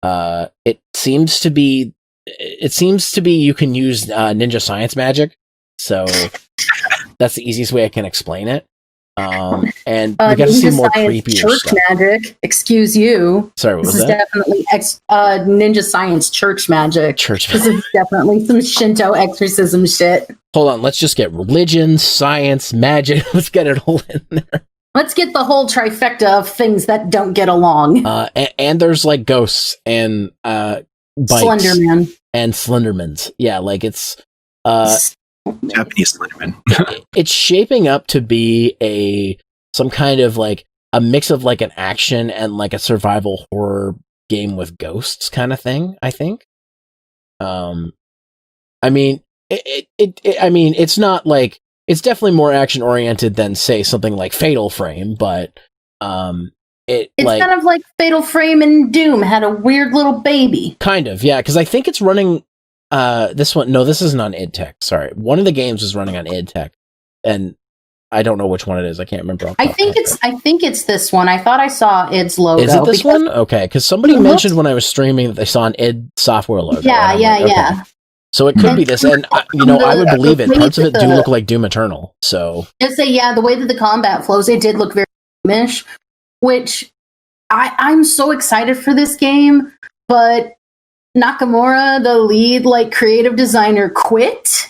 It seems to be you can use ninja science magic, so that's the easiest way I can explain it. And we got to see more creepy church stuff. Magic. Excuse you. Sorry, what was that? Definitely ninja science church magic. This is definitely some Shinto exorcism shit. Hold on, let's just get religion, science, magic. Let's get it all in there. Let's get the whole trifecta of things that don't get along. And there's like ghosts and bikes Slenderman and Slendermans. Yeah, like it's Japanese Slenderman. It's shaping up to be some kind of like a mix of like an action and like a survival horror game with ghosts kind of thing, I think. I mean, it's not like, it's definitely more action oriented than, say, something like Fatal Frame, but it's like, kind of like Fatal Frame and Doom had a weird little baby. Kind of, yeah, because I think it's running this one. No, this isn't on id Tech. Sorry, one of the games was running on id Tech, and I don't know which one it is. I can't remember. I think it's this one. I thought I saw id's logo. Is it this one? Okay, because somebody mentioned when I was streaming that they saw an id Software logo. Yeah. So it could be this, and I would believe it. Parts of it do look like Doom Eternal. So just say, the way that the combat flows, it did look very Doomish, which I'm so excited for this game. But Nakamura, the lead creative designer, quit,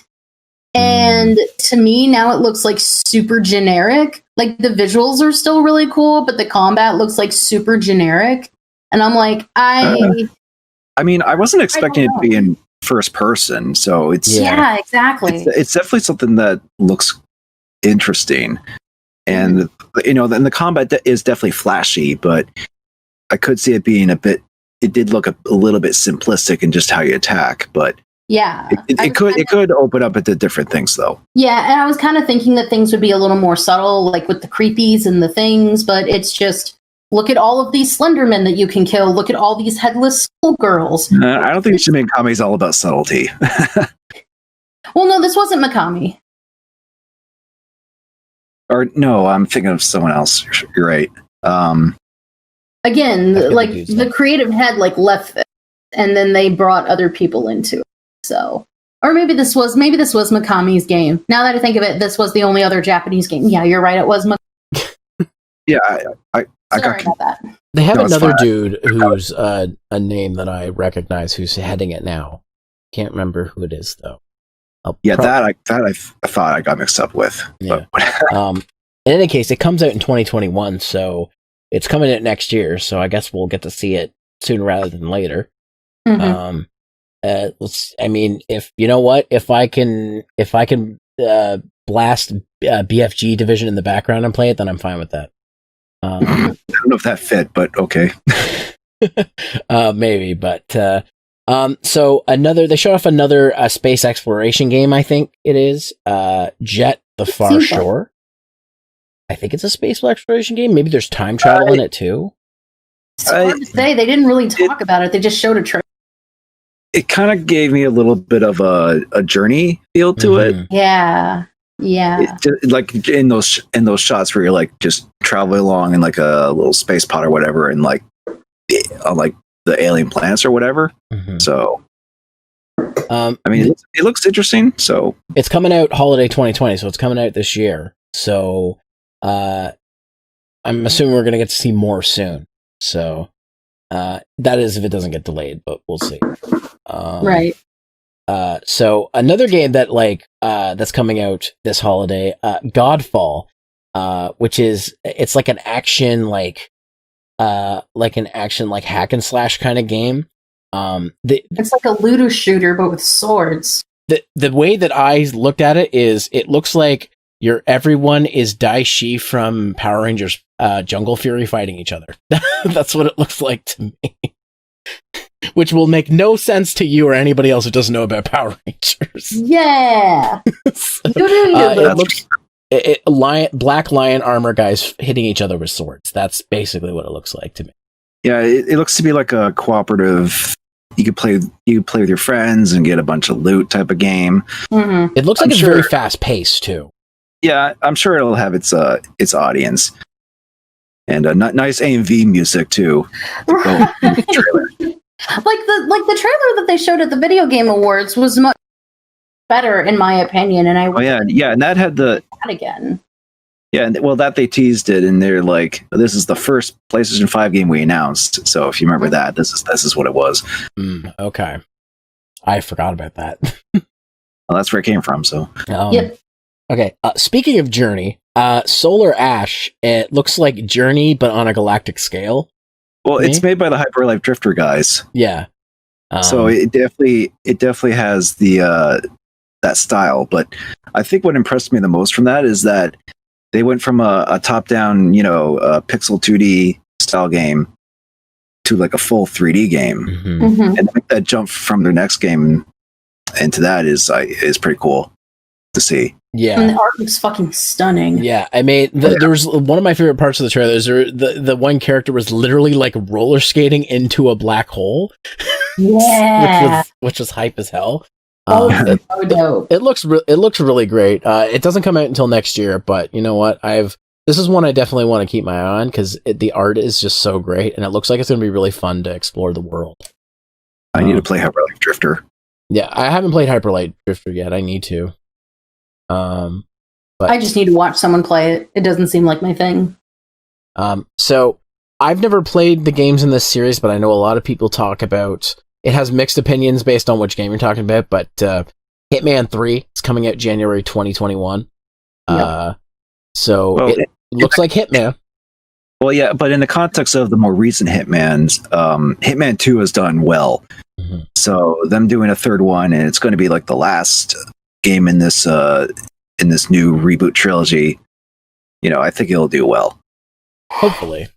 and to me now it looks like super generic. Like the visuals are still really cool, but the combat looks like super generic, and I'm like, I mean, I wasn't expecting it to be in first person, so it's exactly. It's definitely something that looks interesting. and then the combat is definitely flashy, but I could see it being it did look a little bit simplistic in just how you attack, but yeah, it could open up into different things though. Yeah, and I was kind of thinking that things would be a little more subtle, like with the creepies and the things, but it's just, look at all of these Slendermen that you can kill. Look at all these headless schoolgirls. I don't think Shin Megami is all about subtlety. Well, no, this wasn't Mikami. Or no, I'm thinking of someone else. You're right. Again, like the creative head like left it, and then they brought other people into it. So, or maybe this was Mikami's game. Now that I think of it, this was the only other Japanese game. Yeah, you're right. It was Mikami. Yeah, I Sorry about that. They have another dude who's a name that I recognize who's heading it now. Can't remember who it is though. That I thought I got mixed up with. Yeah. In any case, it comes out in 2021, so it's coming out next year. So I guess we'll get to see it sooner rather than later. Mm-hmm. I mean, if you know what, if I can blast BFG Division in the background and play it, then I'm fine with that. I don't know if that fit, but okay. Maybe, but so they showed off another space exploration game. I think it is Jet: The Far Shore. I think it's a space exploration game. Maybe there's time travel in it too. It's hard to say. They didn't really talk about it. They just showed a trailer. It kind of gave me a little bit of a journey feel to it. Yeah. Like in those shots where you're like just traveling along in like a little space pod or whatever, and like on like the alien planets or whatever. Mm-hmm. So, I mean, it looks interesting. So it's coming out holiday 2020, so it's coming out this year. So, I'm assuming we're gonna get to see more soon. So, that is if it doesn't get delayed, but we'll see. Right. So another game that that's coming out this holiday, Godfall, which it's like an action hack and slash kind of game. It's like a looter shooter but with swords. The way that I looked at it is, it looks like everyone is Daishi from Power Rangers Jungle Fury fighting each other. That's what it looks like to me. Which will make no sense to you or anybody else who doesn't know about Power Rangers. Yeah. So, black lion armor guys hitting each other with swords. That's basically what it looks like to me. Yeah, it looks to be like a cooperative. You could play with your friends and get a bunch of loot type of game. Mm-hmm. It looks like it's very fast paced too. Yeah, I'm sure it'll have its audience, and nice AMV music too. Right. Like the trailer that they showed at the Video Game Awards was much better in my opinion, and and that had that again. Yeah, that they teased it, and they're like, "This is the first PlayStation 5 game we announced." So if you remember that, this is what it was. Okay, I forgot about that. Well, that's where it came from. So yep. Okay. Speaking of Journey, Solar Ash. It looks like Journey, but on a galactic scale. Well, it's made by the Hyperlife Drifter guys. Yeah. So it definitely has the that style. But I think what impressed me the most from that is that they went from a top-down, pixel 2D style game to like a full 3D game, Mm-hmm. and that jump from their next game into that is pretty cool to see. Yeah, and the art looks fucking stunning. Yeah, I mean, there was one of my favorite parts of the trailer. The one character was literally like roller skating into a black hole. Yeah, which was hype as hell. So dope. It looks really great. It doesn't come out until next year, but you know what? This is one I definitely want to keep my eye on because the art is just so great, and it looks like it's going to be really fun to explore the world. I need to play Hyperlight Drifter. Yeah, I haven't played Hyperlight Drifter yet. I need to. But I just need to watch someone play it. It doesn't seem like my thing. So I've never played the games in this series, but I know a lot of people talk about it. Has mixed opinions based on which game you're talking about, but Hitman 3 is coming out January 2021. Yep. It looks like Hitman. Well, yeah, but in the context of the more recent Hitmans, Hitman 2 has done well. Mm-hmm. So them doing a third one, and it's going to be like the last game in this new reboot trilogy. I think it'll do well. Hopefully.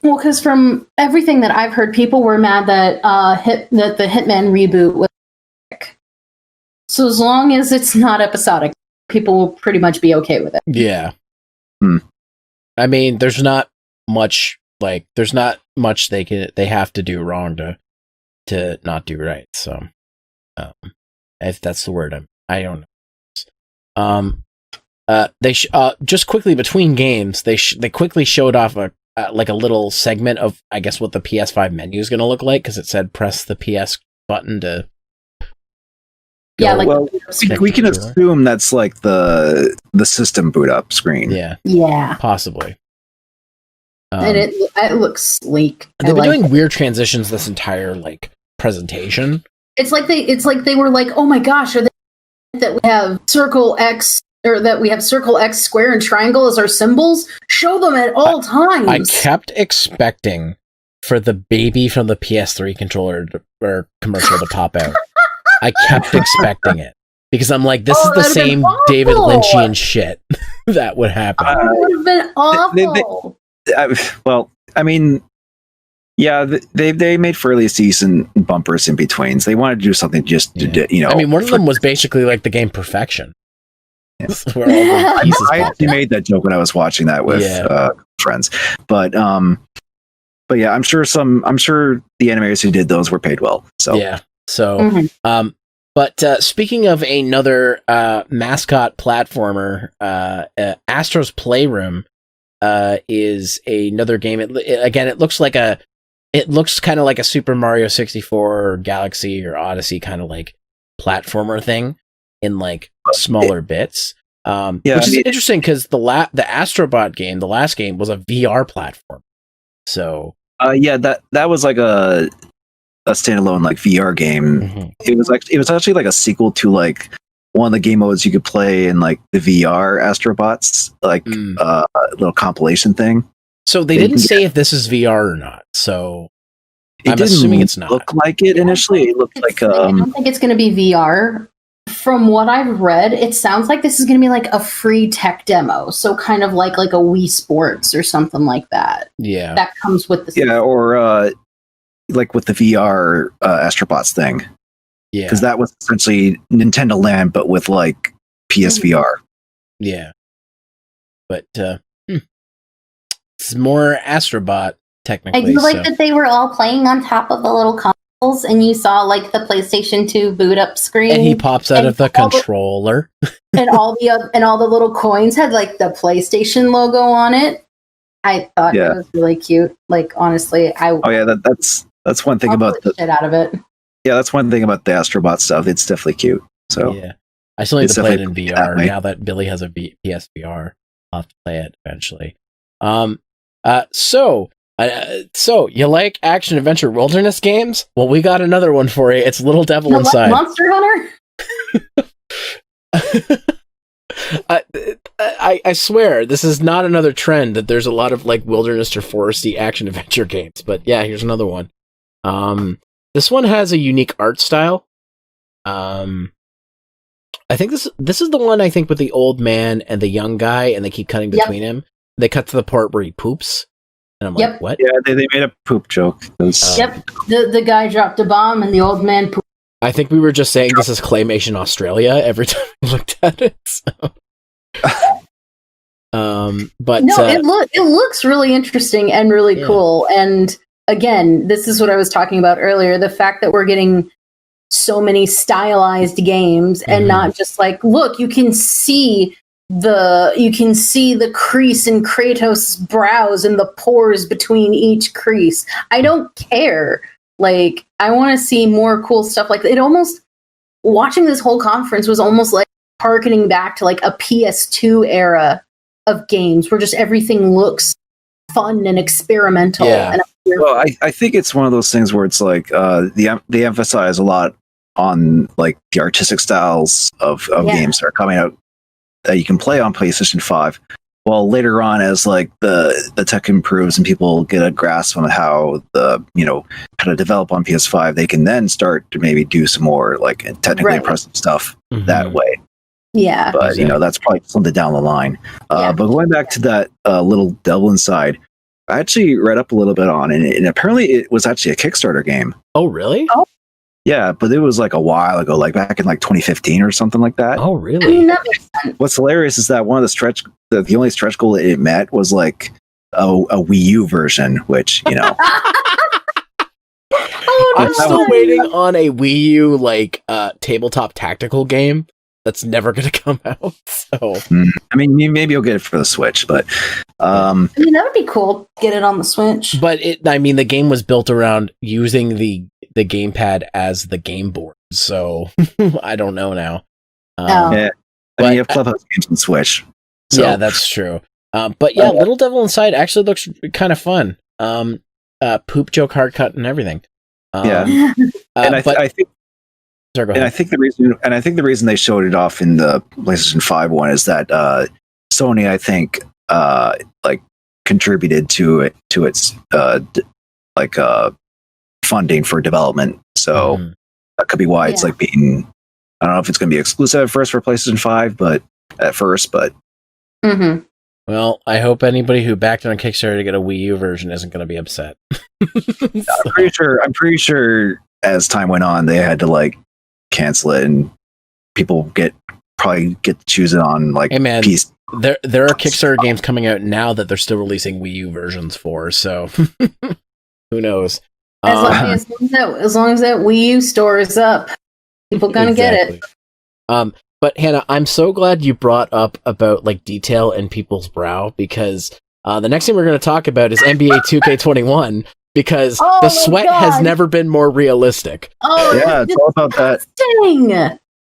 Well, because from everything that I've heard, people were mad that that the Hitman reboot was episodic. So as long as it's not episodic, people will pretty much be okay with it. Yeah. I mean, there's not much they have to do wrong to not do right. So, if that's the word, I don't know. They just quickly between games, they quickly showed off a little segment of, I guess, what the PS5 menu is going to look like, because it said press the PS button to. Yeah, we can assume that's like the system boot up screen. Yeah, possibly. And it looks sleek. They've been doing weird transitions this entire presentation. It's like they were like, oh my gosh, are they that we have circle X, or that we have circle X, square, and triangle as our symbols? Show them at all times. I kept expecting for the baby from the PS3 controller or commercial to pop out. I kept expecting it because I'm like, this is the same David Lynchian shit that would happen. It would have been awful. They made fairly decent bumpers in betweens. They wanted to do something I mean, one of them was basically like the game Perfection. Yeah. I actually made that joke when I was watching that with friends, but yeah, I'm sure the animators who did those were paid well. So yeah. So, but speaking of another mascot platformer, Astro's Playroom is another game. It looks kind of like a Super Mario 64 or Galaxy or Odyssey kind of platformer thing in smaller bits. Which is interesting because the Astrobot game, the last game, was a VR platform. So that was like a standalone VR game. Mm-hmm. It was actually a sequel to one of the game modes you could play in the VR Astrobots, little compilation thing. So they didn't say if this is VR or not. So I'm assuming it's not. Look like it initially. It looked like I don't think it's going to be VR. From what I've read, it sounds like this is going to be a free tech demo. So kind of like a Wii Sports or something like that. Yeah, that comes with the system. Or with the VR Astrobots thing. Yeah, because that was essentially Nintendo Land, but with PSVR. Yeah, but it's more Astrobot technically. I do like that they were all playing on top of the little consoles, and you saw the PlayStation 2 boot up screen, and he pops out of the controller, and all the little coins had the PlayStation logo on it. I thought it was really cute. Honestly, that's one thing about the shit out of it. Yeah, that's one thing about the Astrobot stuff. It's definitely cute. So yeah, I still need to play it in VR now that Billy has a PSVR. I'll have to play it eventually. So you like action adventure wilderness games? Well, we got another one for you. It's Little Devil Inside. Monster Hunter. I swear this is not another trend that there's a lot of wilderness or foresty action adventure games. But yeah, here's another one. This one has a unique art style. I think this is the one with the old man and the young guy, and they keep cutting between him. They cut to the part where he poops, and I'm like, what? Yeah, they made a poop joke. Yep, the guy dropped a bomb, and the old man pooped. I think we were just saying this is Claymation Australia every time we looked at it. So. But no, it looks really interesting and really cool. And again, this is what I was talking about earlier: the fact that we're getting so many stylized games, and not just look, you can see the crease in Kratos' brows and the pores between each crease. I don't care. I want to see more cool stuff. It almost, watching this whole conference was almost harkening back to a PS2 era of games where just everything looks fun and experimental. Yeah. And well, I think it's one of those things where it's they emphasize a lot on the artistic styles of games that are coming out that you can play on PlayStation 5. Well, later on, as the tech improves and people get a grasp on how how to develop on PS5, they can then start to maybe do some more technically impressive stuff that way. Yeah. But that's probably something down the line. But going back to that little devil inside, I actually read up a little bit on it, and apparently it was actually a Kickstarter game. Oh, really? Oh. Yeah, but it was like a while ago, like back in like 2015 or something like that. Oh, really? What's hilarious is that one of the only stretch goal it met was like a Wii U version, which I'm still waiting on a Wii U like tabletop tactical game that's never going to come out. So I mean, maybe you'll get it for the Switch, but I mean, that would be cool. Get it on the Switch. But the game was built around using the gamepad as the game board. So I don't know now. Yeah, I mean, you have Clubhouse games on Switch. So. Yeah, that's true. But yeah, Little Devil Inside actually looks kind of fun. Poop joke, hard cut, and everything. And I think the reason they showed it off in the PlayStation 5 one is that Sony, I think, like contributed to its funding for development. So that could be why it's like being. I don't know if it's going to be exclusive at first for PlayStation 5, but Mm-hmm. Well, I hope anybody who backed on Kickstarter to get a Wii U version isn't going to be upset. I'm pretty sure as time went on, they had to like cancel it, and people probably get to choose it on like PC. There are Kickstarter games coming out now that they're still releasing Wii U versions for. So who knows? As long as that Wii U store is up, people gonna get it. But Hannah, I'm so glad you brought up about like detail in people's brow, because the next thing we're going to talk about is NBA 2K21, because the sweat has never been more realistic. Oh yeah, it's all about that.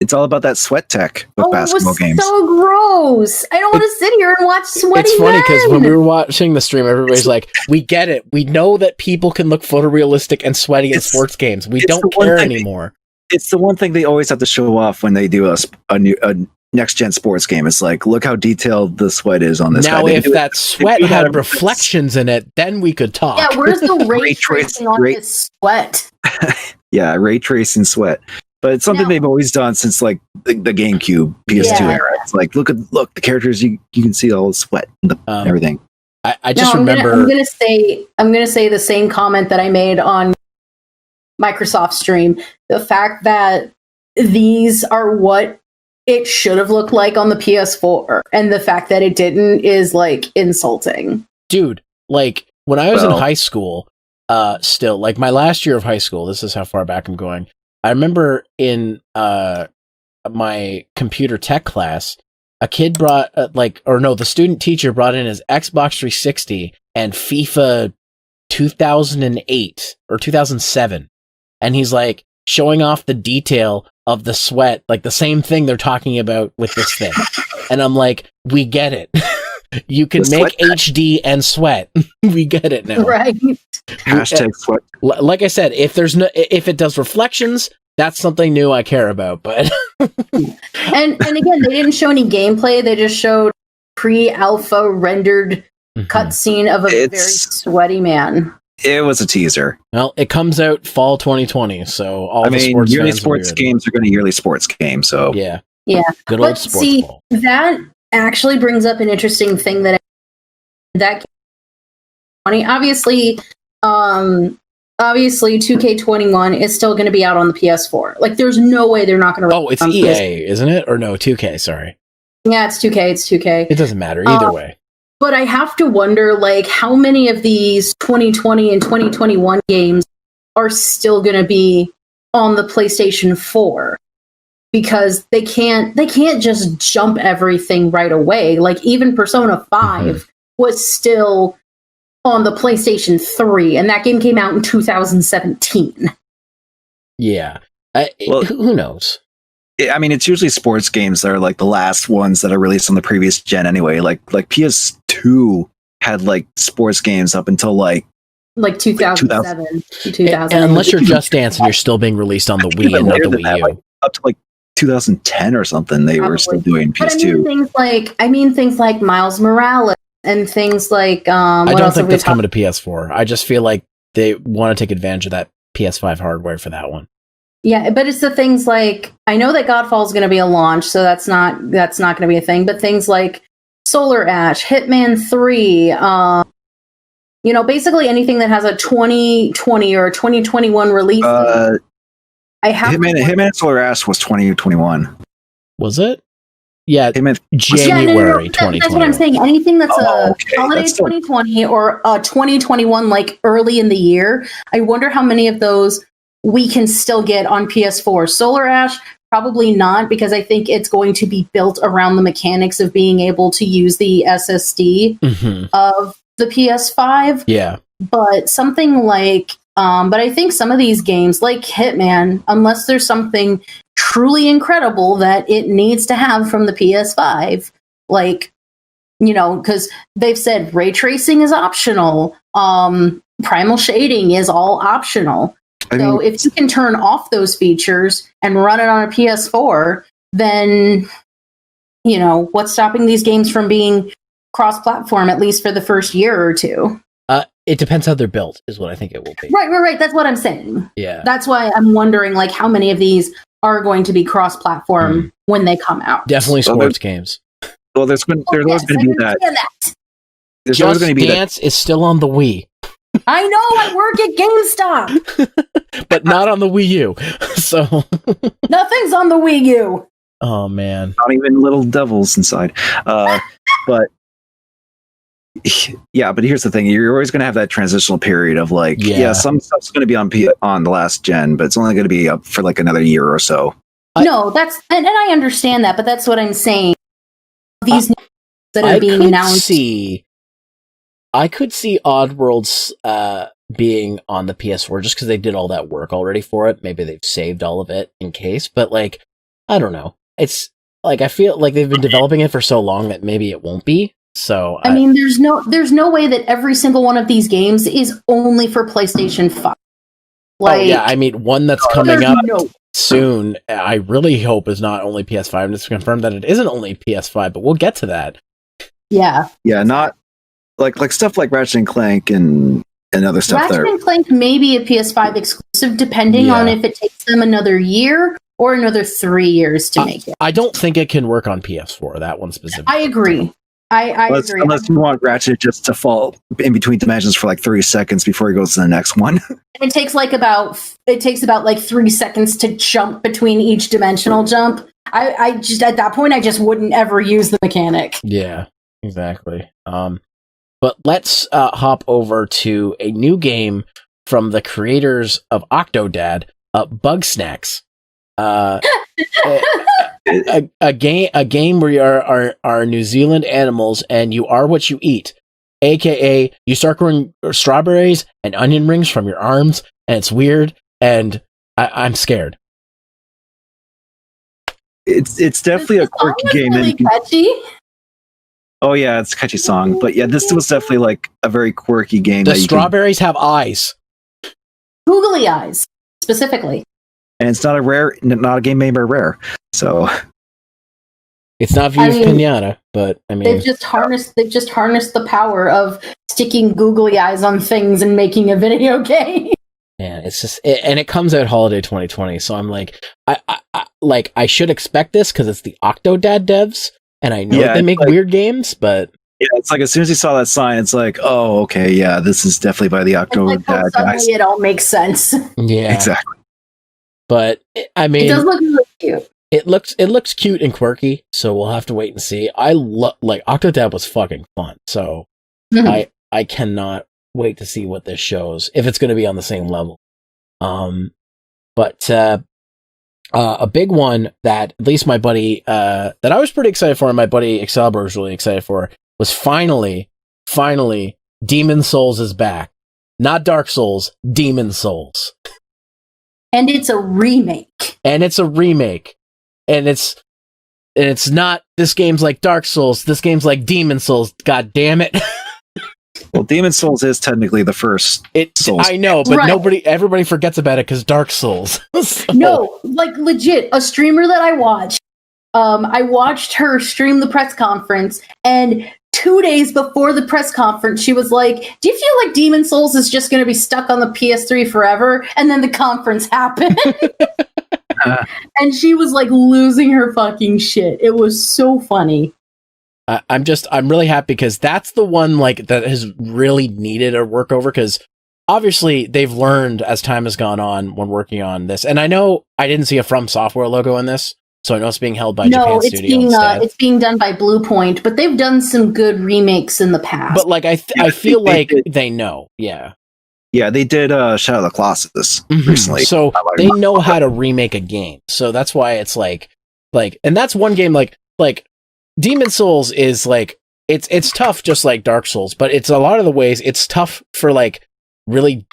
It's all about that sweat tech with basketball games. So gross! I don't want to sit here and watch sweaty. It's funny because when we were watching the stream, everybody's like, "We get it. We know that people can look photorealistic and sweaty in sports games. We don't care anymore." It's the one thing they always have to show off when they do a next gen sports game. It's like, look how detailed the sweat is on this guy. Now, if that sweat had reflections in it, then we could talk. Yeah, where's the ray tracing on this sweat? Yeah, ray tracing sweat. But it's something they've always done since like the GameCube, PS2 era. It's like, look the characters. You can see all the sweat and everything. I just remember. I'm gonna say the same comment that I made on Microsoft stream. The fact that these are what it should have looked like on the PS4, and the fact that it didn't is like insulting. Dude, like when I was in high school, still like my last year of high school, this is how far back I'm going. I remember in my computer tech class, a kid brought the student teacher brought in his Xbox 360 and FIFA 2008 or 2007. And he's like showing off the detail of the sweat, like the same thing they're talking about with this thing. And I'm like, we get it. You can make HD and sweat. We get it now. Right. Hashtag sweat. Like I said, if it does reflections, that's something new I care about. But and again, they didn't show any gameplay. They just showed pre-alpha rendered cutscene of a very sweaty man. It was a teaser. Well, it comes out fall 2020, so yearly sports games are going to yearly sports games. So yeah. Good old sports ball. That actually brings up an interesting thing that 2K21 is still going to be out on the PS4. Like, there's no way they're not going to. Oh, it's EA, isn't it? Or no, 2K. Sorry. Yeah, it's 2K. It's 2K. It doesn't matter either way. But I have to wonder, like, how many of these 2020 and 2021 games are still going to be on the PlayStation 4? Because they can't just jump everything right away. Like, even Persona 5 was still on the PlayStation 3, and that game came out in 2017. Yeah. Who knows? I mean, it's usually sports games that are like the last ones that are released on the previous gen anyway. Like PS2 had like sports games up until like 2007. 2000. And unless you're Just Dance and you're still being released on the Wii and not the Wii U. Like, up to like 2010 or something, they were still doing PS2. But I mean things like Miles Morales and things like I don't think that's coming to PS4. I just feel like they want to take advantage of that PS5 hardware for that one. Yeah, but it's the things like, I know that Godfall is going to be a launch, so that's not going to be a thing. But things like Solar Ash, Hitman 3, basically anything that has a 2020 or 2021 release. I have Hitman and Solar Ash was 2021. Was it? Yeah, Hitman January 2020. That's what I'm saying. Anything that's holiday 2020 or 2021, like early in the year. I wonder how many of those we can still get on PS4. Solar Ash, probably not, because I think it's going to be built around the mechanics of being able to use the SSD of the PS5. Yeah. But something like, but I think some of these games, like Hitman, unless there's something truly incredible that it needs to have from the PS5, like, because they've said ray tracing is optional, primal shading is all optional. So if you can turn off those features and run it on a PS4, then, what's stopping these games from being cross-platform, at least for the first year or two? It depends how they're built, is what I think it will be. Right. That's what I'm saying. Yeah. That's why I'm wondering, like, how many of these are going to be cross-platform when they come out. Definitely sports games. Well, there's always going to be that. There's always going to be Dance is still on the Wii. I know, I work at GameStop. But not on the Wii U. So nothing's on the Wii U. Oh, man. Not even little devils inside. But yeah, but here's the thing. You're always going to have that transitional period of like, some stuff's going to be on the last gen, but it's only going to be up for like another year or so. No, that's, and I understand that, but that's what I'm saying. These that are being announced. I could see Oddworlds being on the PS4 just because they did all that work already for it. Maybe they've saved all of it in case, but like, I don't know. It's like, I feel like they've been developing it for so long that maybe it won't be. So I mean, there's no way that every single one of these games is only for PlayStation 5. Like, I mean, one that's coming up soon, I really hope is not only PS5. And it's confirmed that it isn't only PS5, but we'll get to that. Yeah, not like stuff like Ratchet and Clank and other stuff. Ratchet and Clank may be a PS5 exclusive, depending on if it takes them another year or another 3 years to make it. I don't think it can work on PS4. That one specifically. I agree. I agree. Unless you want Ratchet just to fall in between dimensions for like 30 seconds before he goes to the next one. It takes about like 3 seconds to jump between each dimensional jump. I just, at that point, I just wouldn't ever use the mechanic. Yeah, exactly. But let's hop over to a new game from the creators of Octodad, Bug Snacks. A game where you are New Zealand animals and you are what you eat, aka you start growing strawberries and onion rings from your arms, and it's weird, and I'm scared. It's definitely a quirky game. Really catchy. Oh yeah, it's a catchy song, but yeah, this was definitely like a very quirky game. The strawberries have eyes, googly eyes specifically. And it's not a game made by Rare, so it's not Vive Pinata. But I mean, they've just harnessed the power of sticking googly eyes on things and making a video game. Yeah, it's just, and it comes out holiday 2020. So I'm like, I should expect this because it's the Octodad devs, and I know that they make weird games, but. Yeah, it's like as soon as you saw that sign, it's like, oh, okay, yeah, this is definitely by the Octodad guys. It all makes sense. Yeah, exactly. But I mean, it does look really cute. It looks cute and quirky, so we'll have to wait and see. I like Octodad was fucking fun, so I cannot wait to see what this shows, if it's going to be on the same level. But a big one that at least my buddy that I was pretty excited for, and my buddy Excalibur was really excited for, was finally Demon Souls is back. Not Dark Souls, Demon Souls. And it's a remake. And it's not, this game's like Dark Souls, this game's like Demon Souls, god damn it. Well, Demon Souls is technically the first Souls. I know, but everybody forgets about it because Dark Souls. So. No, like legit, a streamer that I watched her stream the press conference, and 2 days before the press conference, she was like, do you feel like Demon Souls is just going to be stuck on the PS3 forever? And then the conference happened. And she was like losing her fucking shit. It was so funny. I'm really happy because that's the one like that has really needed a workover, because obviously they've learned as time has gone on when working on this. And I know I didn't see a From Software logo in this, so I know it's being held by Japan Studio instead. It's being done by Blue Point, but they've done some good remakes in the past. But like I feel like they know, yeah. Yeah, they did Shadow of the Colossus recently. So they know how to remake a game. So that's why it's like, and that's one game like Demon Souls is like, it's tough just like Dark Souls, but it's a lot of the ways it's tough for like really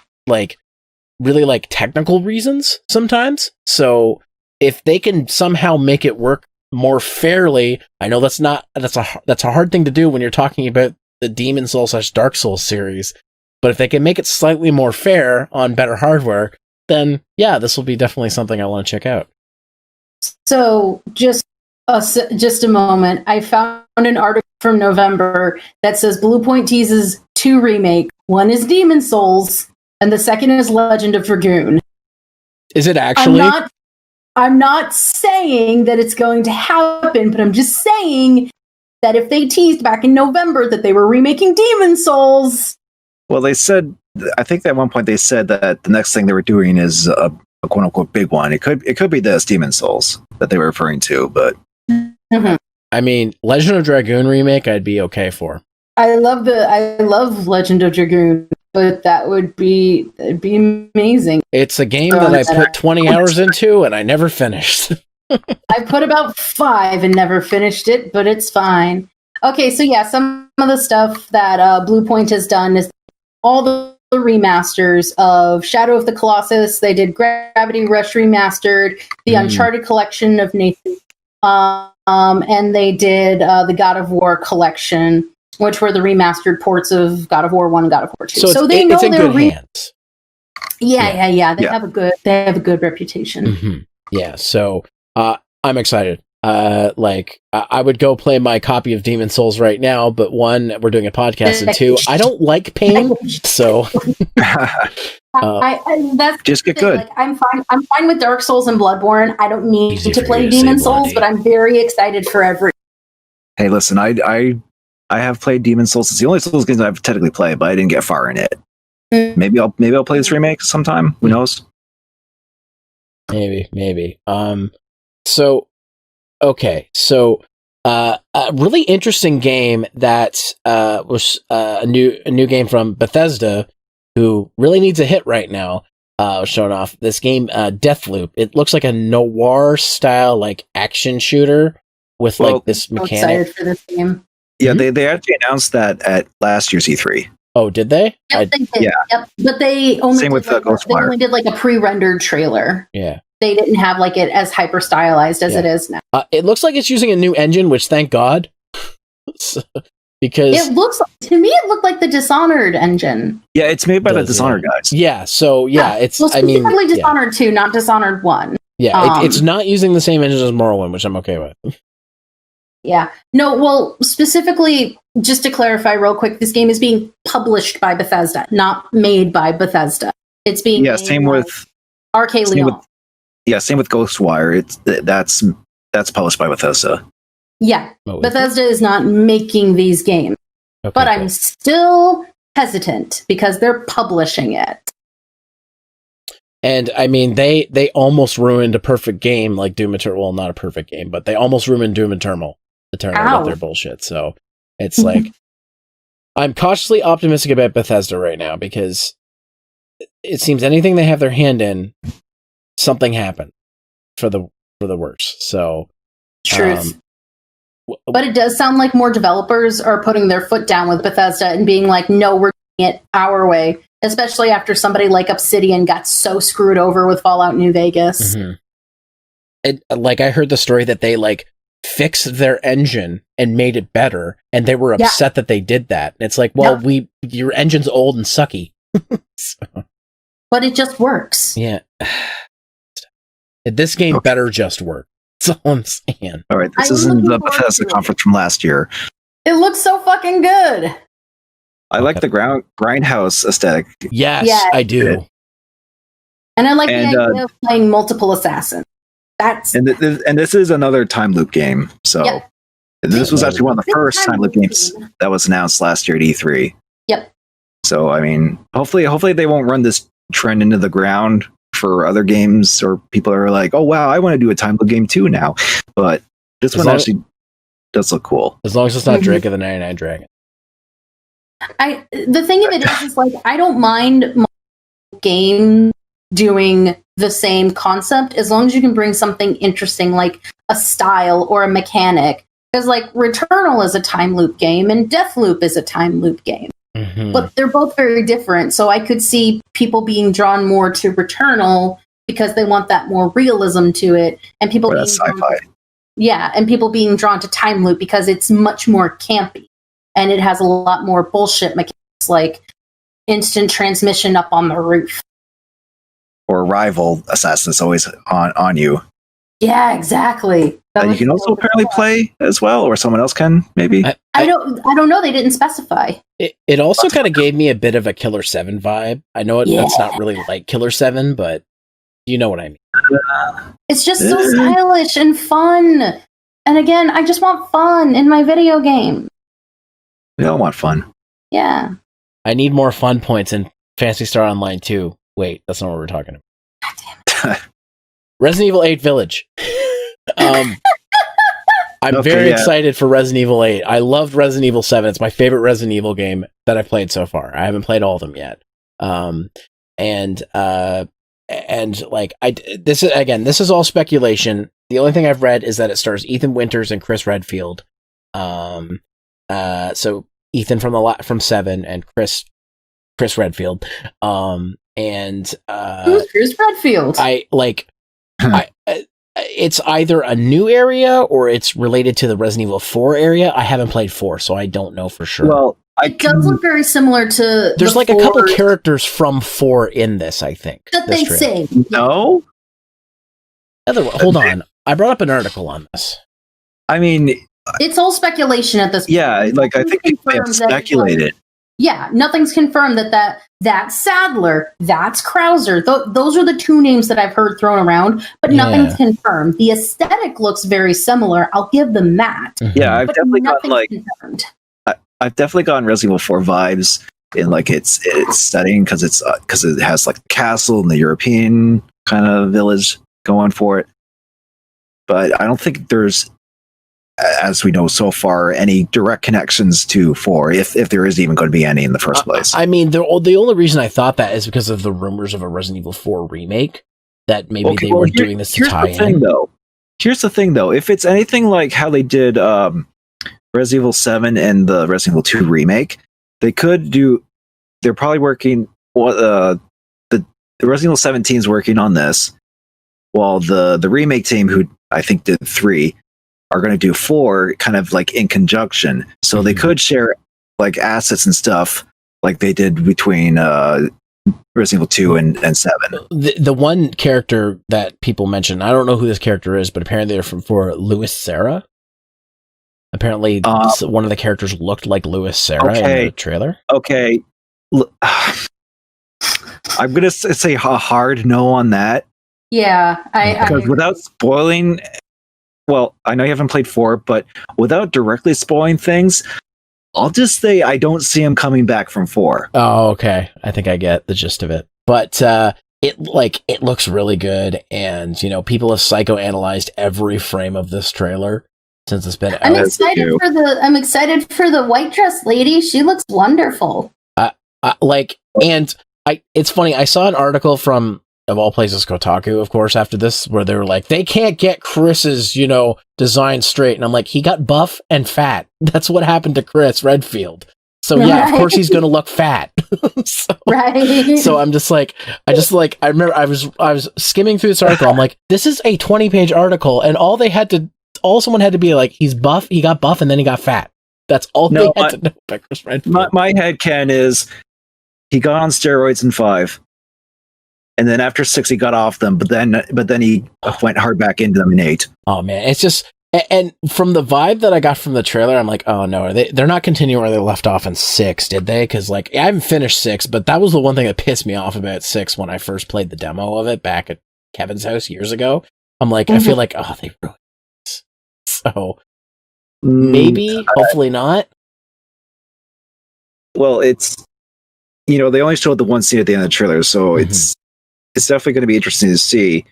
technical reasons sometimes. So if they can somehow make it work more fairly, I know that's a hard thing to do when you're talking about the Demon Souls / Dark Souls series. But if they can make it slightly more fair on better hardware, then yeah, this will be definitely something I want to check out. So just a moment. I found an article from November that says Blue Point teases 2 remakes. One is Demon Souls, and the second is Legend of Dragoon. Is it actually? I'm not saying that it's going to happen, but I'm just saying that if they teased back in November that they were remaking Demon Souls. Well, they said, I think at one point they said that the next thing they were doing is a quote unquote big one. It could be this Demon Souls that they were referring to, but I mean, Legend of Dragoon remake, I'd be okay for. I love Legend of Dragoon, but it'd be amazing. It's a game that I put 20 hours into and I never finished. I put about 5 and never finished it, but it's fine. Okay, so yeah, some of the stuff that Blue Point has done is all the remasters of Shadow of the Colossus. They did Gravity Rush Remastered, the Uncharted Collection of Nathan, and they did the God of War Collection, which were the remastered ports of God of War 1 and God of War 2. So they know it's in good hands. Yeah. They have a good reputation. Mm-hmm. Yeah, so I'm excited. I would go play my copy of Demon Souls right now, but 1, we're doing a podcast, and 2, I don't like pain, so that's just get good. Like, I'm fine with Dark Souls and Bloodborne. I don't need to play Demon Souls, but I'm very excited for every. Hey, listen, I have played Demon Souls. It's the only Souls game I've technically played, but I didn't get far in it. Maybe I'll play this remake sometime. Who knows? Maybe. So a really interesting game that was a new game from Bethesda, who really needs a hit right now. Showing off this game, Deathloop. It looks like a noir style like action shooter with this mechanic. I'm excited for this game. Yeah, they actually announced that at last year's E3. Oh, did they? Yep, they did. Yeah. Yep. But they only did like a pre-rendered trailer. Yeah. They didn't have like it as hyper stylized as it is now. It looks like it's using a new engine, which thank God. Because it looked like the Dishonored engine. Yeah, it's made by the Dishonored guys. Yeah, so it's specifically Dishonored 2, not Dishonored 1. Yeah, it's not using the same engine as Morrowind, which I'm okay with. Yeah. No, well, specifically, just to clarify real quick, this game is being published by Bethesda, not made by Bethesda. It's being same with Arcade Leon. Same with Ghostwire. That's published by Bethesda. Yeah, Bethesda is not making these games, but I'm still hesitant because they're publishing it. And I mean, they almost ruined a perfect game like Doom Eternal. Well, not a perfect game, but they almost ruined Doom Eternal with their bullshit. So it's like, I'm cautiously optimistic about Bethesda right now because it seems anything they have their hand in, something happened for the worse. So, truth. But it does sound like more developers are putting their foot down with Bethesda and being like, no, we're doing it our way. Especially after somebody like Obsidian got so screwed over with Fallout New Vegas. Mm-hmm. I heard the story that they fixed their engine and made it better, and they were upset that they did that. And it's like, well, your engine's old and sucky. But it just works. Yeah. This game better just work. That's all I'm saying. All right, this isn't the Bethesda conference from last year. It looks so fucking good. I like the grindhouse aesthetic. Yes, I do. And I like the idea of playing multiple assassins. That's and this is another time loop game. So Yep. this was actually one of the Big first time loop games game. that was announced last year at E3. Yep. So I mean, hopefully they won't run this trend into the ground for other games, or people are like, oh wow, I want to do a time loop game too now. But this one actually does look cool. As long as it's not Drake of the 99 Dragon. The thing of it is like I don't mind my game doing the same concept as long as you can bring something interesting like a style or a mechanic. Because like Returnal is a time loop game and Deathloop is a time loop game. Mm-hmm. But they're both very different. So I could see people being drawn more to Returnal because they want that more realism to it, and people being sci-fi. And people being drawn to time loop because it's much more campy and it has a lot more bullshit mechanics like instant transmission up on the roof. Or rival assassins always on you. Yeah, exactly. You can also apparently play as well, or someone else can, maybe. I don't know. They didn't specify. It also kind of gave me a bit of a Killer 7 vibe. I know that's not really like Killer 7, but you know what I mean. It's just so stylish and fun. And again, I just want fun in my video game. We all want fun. Yeah. I need more fun points in Phantasy Star Online 2. Wait, that's not what we're talking about. God damn it. Resident Evil 8 Village. I'm very excited for Resident Evil 8. I loved Resident Evil 7. It's my favorite Resident Evil game that I've played so far. I haven't played all of them yet. This is all speculation. The only thing I've read is that it stars Ethan Winters and Chris Redfield. So Ethan from 7 and Chris Redfield. Who's Chris Redfield? It's either a new area or it's related to the Resident Evil 4 area. I haven't played 4, so I don't know for sure. Well, it does look very similar to. There's like a couple characters from 4 in this, I think. That they say. No? Hold on. I brought up an article on this. I mean, it's all speculation at this point. Yeah, like I think people have speculated. Yeah, nothing's confirmed that's Sadler, that's Krauser. Those are the two names that I've heard thrown around, but nothing's confirmed. The aesthetic looks very similar. I'll give them that. Yeah, I've definitely gotten Resident Evil 4 vibes in like its setting because it has like the castle and the European kind of village going for it. But I don't think there's, as we know so far, any direct connections to 4, if there is even going to be any in the first place. I mean, the only reason I thought that is because of the rumors of a Resident Evil 4 remake, that maybe they were doing this to tie in. Here's the thing, though. If it's anything like how they did Resident Evil 7 and the Resident Evil 2 remake, they're probably working, the Resident Evil 17 is working on this, while the remake team, who I think did 3, are going to do 4 kind of like in conjunction. So they could share like assets and stuff like they did between Resident Evil 2 and 7. The one character that people mention, I don't know who this character is, but apparently they're for Louis Serra. Apparently one of the characters looked like Louis Serra in the trailer. Okay. I'm going to say a hard no on that. Yeah. Because without spoiling... Well, I know you haven't played 4, but without directly spoiling things, I'll just say I don't see him coming back from 4. Oh, okay. I think I get the gist of it. But it looks really good, and people have psychoanalyzed every frame of this trailer since it's been out. I'm excited for the white dress lady. She looks wonderful. It's funny. I saw an article from, of all places, Kotaku, of course, after this, where they were like, they can't get Chris's, design straight. And I'm like, he got buff and fat. That's what happened to Chris Redfield. So yeah, of course he's going to look fat. So I'm just like, I remember I was skimming through this article. I'm like, this is a 20-page article. And all someone had to be like, he's buff, he got buff, and then he got fat. That's all they had to know about Chris Redfield. My headcanon is he got on steroids in 5. And then after 6, he got off them, but then he went hard back into them in 8. Oh man, it's just, and from the vibe that I got from the trailer, I'm like, oh no, they're not continuing where they left off in 6, did they? Because I haven't finished 6, but that was the one thing that pissed me off about 6 when I first played the demo of it back at Kevin's house years ago. I'm like, I feel like, oh, they ruined this. So maybe, hopefully not. Well, it's, they only showed the one scene at the end of the trailer, so it's definitely going to be interesting to see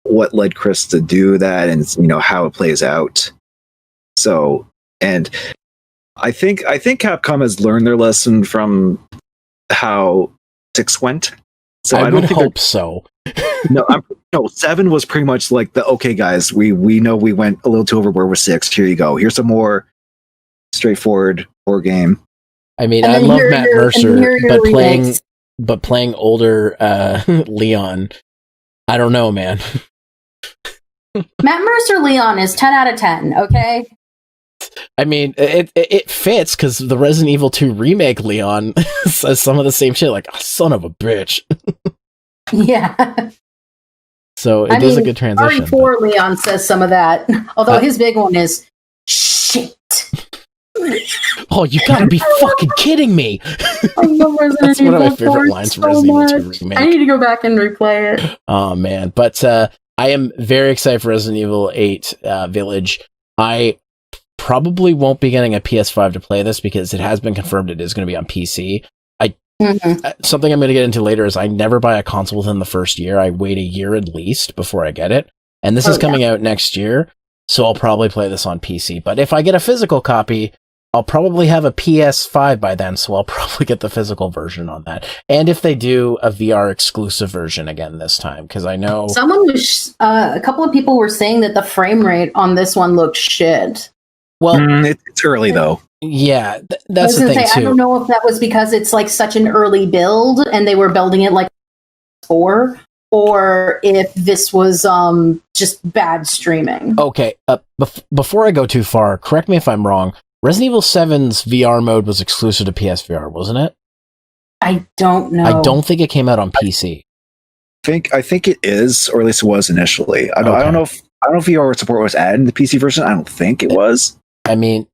what led Chris to do that, and how it plays out. So, and I think Capcom has learned their lesson from how 6 went. So I would hope so. No, 7 was pretty much like okay, guys, we know we went a little too overboard with 6. Here you go. Here's a more straightforward war game. I mean, I love Matt Mercer, but playing older Leon, I don't know, man. Matt Mercer Leon is 10 out of 10. Okay. I mean, it fits because the Resident Evil 2 remake Leon says some of the same shit, like, oh, son of a bitch. Yeah. So it is a good transition. RE4 Leon says some of that, although his big one is shit. Oh, you gotta be fucking kidding me! I love Resident Evil. That's one of my favorite lines from Resident Evil 2 remake. I need to go back and replay it. Oh man, but I am very excited for Resident Evil 8 Village. I probably won't be getting a PS5 to play this because it has been confirmed it is going to be on PC. Something I'm going to get into later is I never buy a console within the first year. I wait a year at least before I get it. And this is coming out next year, so I'll probably play this on PC. But if I get a physical copy, I'll probably have a PS5 by then, so I'll probably get the physical version on that. And if they do a VR exclusive version again this time, because I know a couple of people were saying that the frame rate on this one looks shit. Well, it's early though. Yeah, that's the thing too. I don't know if that was because it's like such an early build and they were building it like 4, or if this was just bad streaming. Okay, before I go too far, correct me if I'm wrong. Resident Evil 7's VR mode was exclusive to PSVR, wasn't it? I don't know. I don't think it came out on PC. I think it is, or at least it was initially. I don't know if VR support was added in the PC version. I don't think it was. I mean,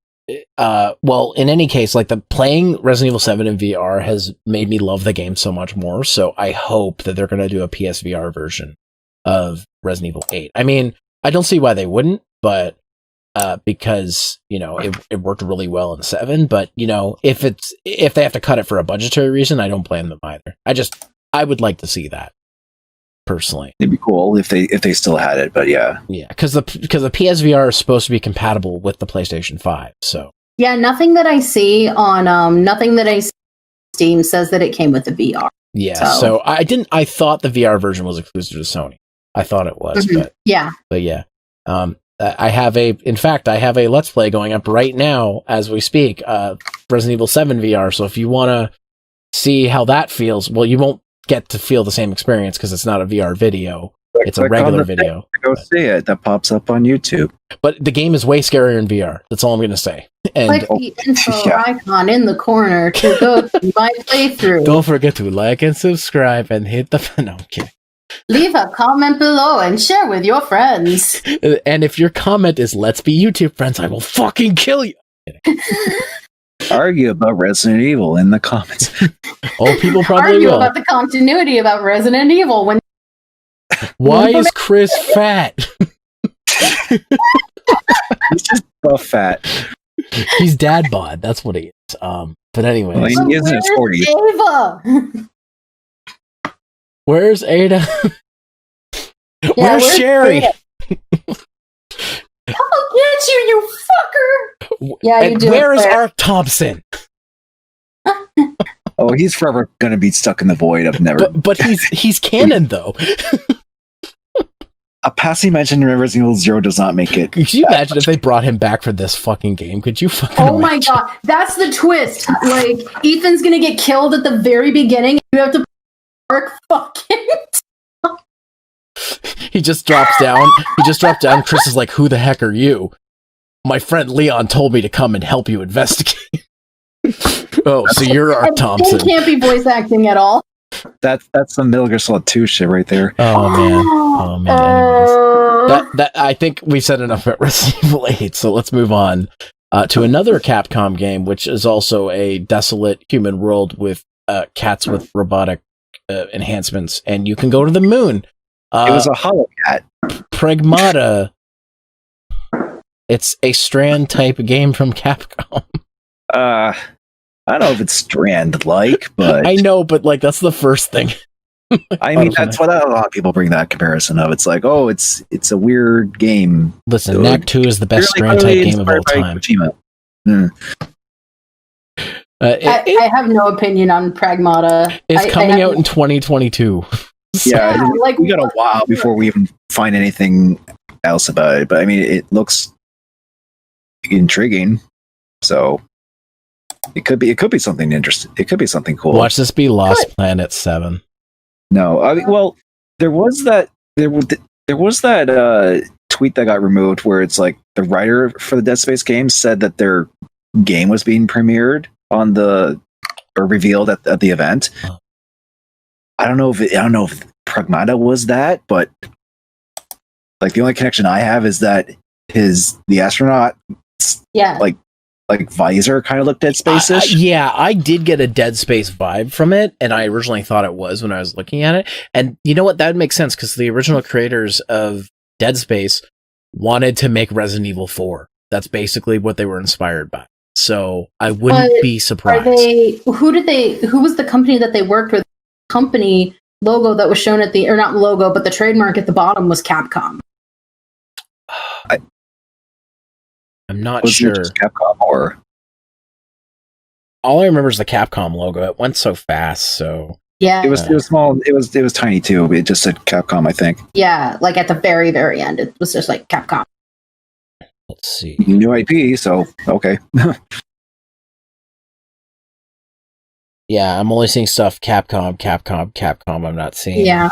well, in any case, like playing Resident Evil 7 in VR has made me love the game so much more. So I hope that they're going to do a PSVR version of Resident Evil 8. I mean, I don't see why they wouldn't, but because it worked really well in 7. But if they have to cut it for a budgetary reason, I don't blame them either. I would like to see that. Personally, it'd be cool if they still had it, but yeah, because the PSVR is supposed to be compatible with the PlayStation 5. So nothing that I see on Steam says that it came with the VR. Yeah, so I thought the VR version was exclusive to Sony. I thought it was, but yeah. I have a Let's Play going up right now as we speak. Resident Evil 7 VR. So if you want to see how that feels, well, you won't get to feel the same experience because it's not a VR video. It's a regular video. Go see it. That pops up on YouTube. But the game is way scarier in VR. That's all I'm going to say. And click the info icon in the corner to go to my playthrough. Don't forget to like and subscribe and hit the... No, I'm kidding. Leave a comment below and share with your friends. And if your comment is, let's be YouTube friends, I will fucking kill you. Argue about Resident Evil in the comments. Oh, people probably argue will. About the continuity about Resident Evil. Why is Chris fat? He's just buff fat. He's dad bod. That's what he is. But anyway, well, he is in his 40s. Ava? Where's Ada? Where's Sherry? I'll get you fucker! Yeah, and you do. Where is Art Thompson? Oh, he's forever gonna be stuck in the void of never. But he's canon though. A passing mention in Resident Evil 0 does not make it. Could you imagine if they brought him back for this fucking game? Could you fucking Oh my god, that's the twist. Like, Ethan's gonna get killed at the very beginning. You have to fucking. He just drops down. Chris is like, who the heck are you? My friend Leon told me to come and help you investigate. Oh, so you're Art Thompson. He can't be voice acting at all. That's some Metal Gear Solid 2 shit right there. Oh man. That I think we've said enough about Resident Evil 8, so let's move on to another Capcom game, which is also a desolate human world with cats with robotic enhancements, and you can go to the moon. It was a hollow cat. Pragmata. It's a Strand type game from Capcom. I don't know if it's Strand-like, but I know, but like that's the first thing. I mean, that's what a lot of people bring that comparison of. It's like, oh, it's a weird game. Listen, Knack 2 is the best Strand type game of all time. I have no opinion on Pragmata. It's coming out in 2022. Yeah, like we got a while before we even find anything else about it. But I mean, it looks intriguing, so it could be something interesting. It could be something cool. Watch this be Lost Planet 7. No, I mean, well, there was that tweet that got removed where it's like the writer for the Dead Space game said that their game was being premiered on or revealed at the event. Oh. I don't know if Pragmata was that, but like the only connection I have is that the astronaut, like visor kind of looked Dead Space-ish. Yeah, I did get a Dead Space vibe from it, and I originally thought it was when I was looking at it. And you know what? That makes sense because the original creators of Dead Space wanted to make Resident Evil 4. That's basically what they were inspired by. So I wouldn't be surprised. Who was the company that they worked with? Company logo that was shown or not logo, but the trademark at the bottom was Capcom. I'm not sure. Just Capcom or all I remember is the Capcom logo. It went so fast, so yeah. It was small. It was tiny too. It just said Capcom, I think. Yeah, like at the very, very end, it was just like Capcom. Let's see. New IP, so okay. Yeah, I'm only seeing stuff Capcom. I'm not seeing. Yeah.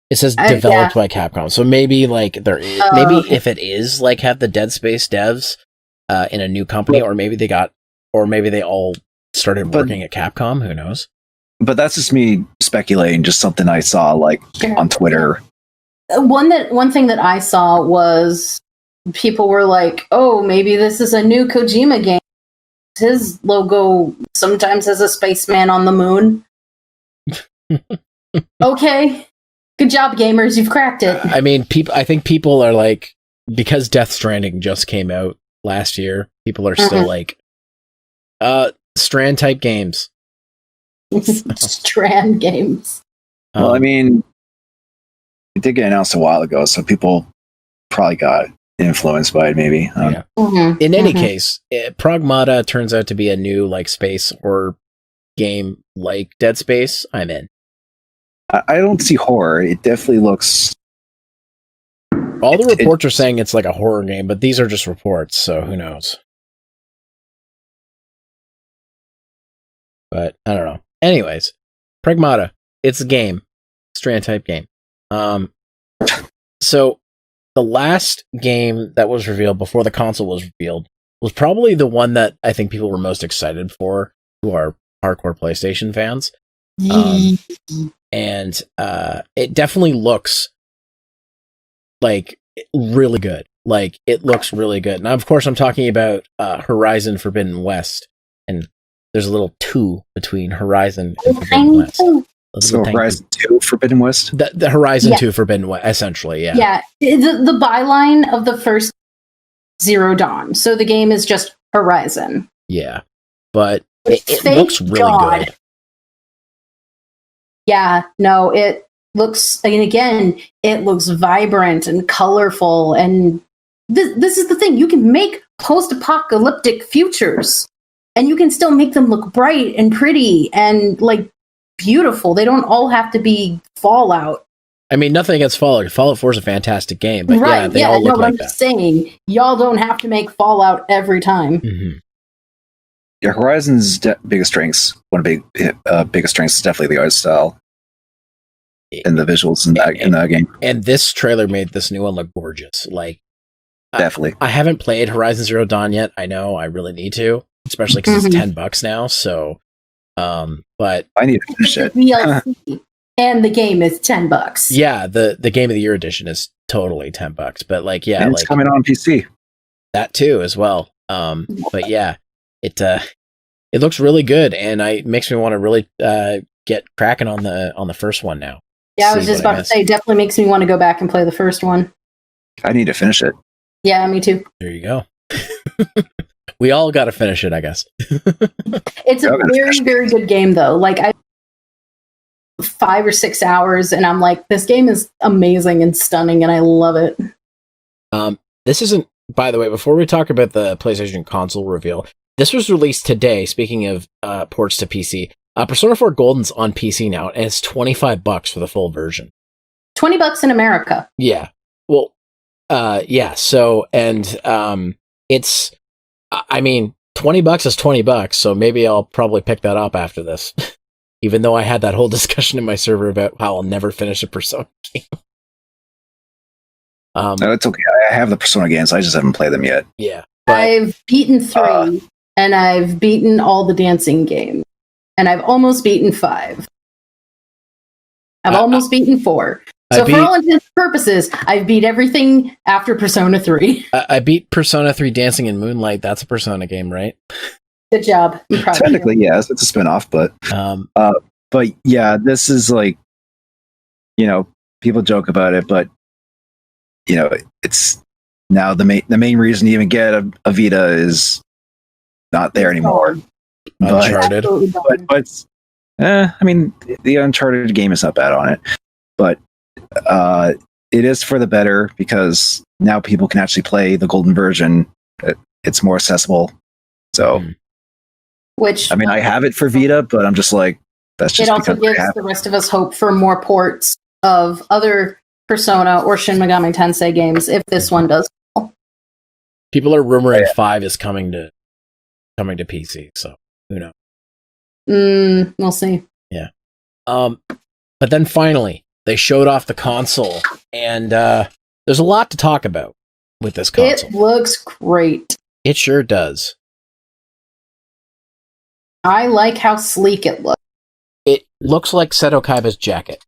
It says developed by Capcom. So maybe like if it is like have the Dead Space devs in a new company, or maybe they all started working at Capcom, who knows? But that's just me speculating, just something I saw like on Twitter. One thing that I saw was people were like, "Oh, maybe this is a new Kojima game. His logo sometimes has a spaceman on the moon." Okay. Good job, gamers. You've cracked it. I mean, I think people are like, because Death Stranding just came out last year, people are still like, Strand type games. Strand games. Well, I mean, it did get announced a while ago, so people probably got influenced by it, maybe. Yeah. In any case, Pragmata turns out to be a new like space horror game like Dead Space. I'm in. I don't see horror. It definitely looks. All the reports are saying it's like a horror game, but these are just reports, so who knows? But I don't know. Anyways, Pragmata. It's a game. Strand type game. So the last game that was revealed before the console was revealed was probably the one that I think people were most excited for, who are hardcore PlayStation fans. And it definitely looks like really good. Like it looks really good. Now, of course, I'm talking about Horizon Forbidden West, and there's a little 2 between Horizon and Forbidden West. So Horizon 2 Forbidden West? The Horizon 2 Forbidden West, essentially, yeah. Yeah, the byline of the first Zero Dawn. So the game is just Horizon. Yeah, but it looks really good. Yeah, no, it looks, and again, it looks vibrant and colorful. And this is the thing. You can make post-apocalyptic futures, and you can still make them look bright and pretty and like beautiful. They don't all have to be Fallout. I mean, nothing against Fallout. Fallout 4 is a fantastic game, but yeah, they all look like I'm just saying, y'all don't have to make Fallout every time. Mm-hmm. Yeah, Horizon's biggest strengths, one of the biggest strengths is definitely the art style and the visuals in that game. And this trailer made this new one look gorgeous. Like, definitely. I haven't played Horizon Zero Dawn yet. I know I really need to, especially because it's $10 now. So, but I need to finish it. DLC, and the game is $10. Yeah, the Game of the Year edition is totally $10. But like, yeah, and it's coming on PC. That too, as well. But yeah. It looks really good, and it makes me want to really get cracking on the first one now. Yeah, I was just about to say, it definitely makes me want to go back and play the first one. I need to finish it. Yeah, me too. There you go. We all got to finish it, I guess. It's a very, very good game, though. Like, I 5 or 6 hours, and I'm like, this game is amazing and stunning, and I love it. This isn't, by the way, before we talk about the PlayStation console reveal, this was released today, speaking of ports to PC. Persona 4 Golden's on PC now, and it's $25 for the full version. $20 in America. Yeah. Well, yeah. So, and it's, I mean, $20 is $20, so maybe I'll probably pick that up after this. Even though I had that whole discussion in my server about how I'll never finish a Persona game. No, it's okay. I have the Persona games. I just haven't played them yet. Yeah. But, I've beaten 3, and I've beaten all the dancing games. And I've almost beaten 5. I've almost beaten 4. So for all intents and purposes, I've beat everything after Persona 3. I beat Persona 3 Dancing in Moonlight. That's a Persona game, right? Good job. Technically, yes. It's a spin-off, but yeah, this is like, people joke about it, but it's now the main reason you even get a Vita is not there anymore. Uncharted. But I mean, the Uncharted game is not bad on it, but it is for the better because now people can actually play the golden version. It's more accessible. So, which I mean, I have it for Vita, but I'm just like, that's just it also gives the rest of us hope for more ports of other Persona or Shin Megami Tensei games if this one does. People are rumoring 5 is coming to PC, so who knows? We'll see. Yeah. But then finally, they showed off the console, and there's a lot to talk about with this console. It looks great. It sure does. I like how sleek it looks. It looks like Seto Kaiba's jacket.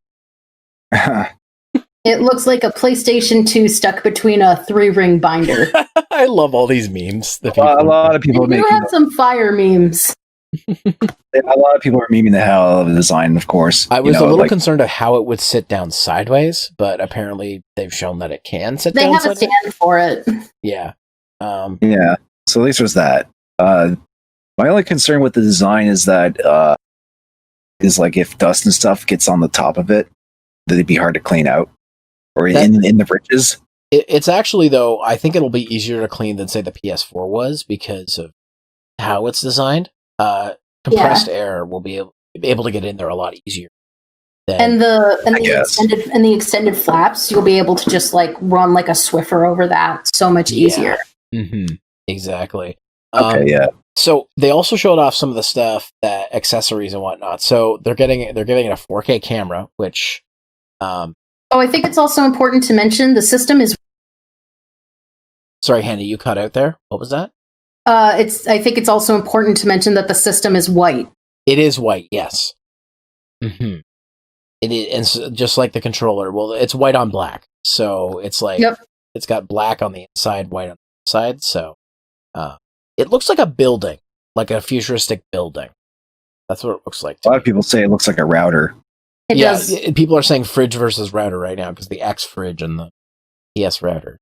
It looks like a PlayStation 2 stuck between a 3-ring binder. I love all these memes. A lot of people have some fire memes. A lot of people are memeing the hell out of the design, of course. I was a little concerned of how it would sit down sideways, but apparently they've shown that it can sit down sideways. They have a stand for it. Yeah. Yeah. So at least there's that. My only concern with the design is that is like if dust and stuff gets on the top of it, that it'd be hard to clean out. Or in the bridges. It's actually, though, I think it'll be easier to clean than, say, the PS4 was because of how it's designed. Compressed air will be able to get in there a lot easier. And the extended flaps, you'll be able to just like run like a Swiffer over that so much easier. Mm-hmm. Exactly. Okay, yeah. So they also showed off some of the stuff, that accessories and whatnot. So they're giving it a 4K camera, which. I think it's also important to mention the system is. Sorry, Hannah, you cut out there. What was that? I think it's also important to mention that the system is white. It is white, yes. Mm-hmm. It is, and so, just like the controller. Well, it's white on black, so it's like it's got black on the inside, white on the outside. So it looks like a building, like a futuristic building. That's what it looks like. A lot of people say it looks like a router. It does. People are saying fridge versus router right now because the X fridge and the PS router.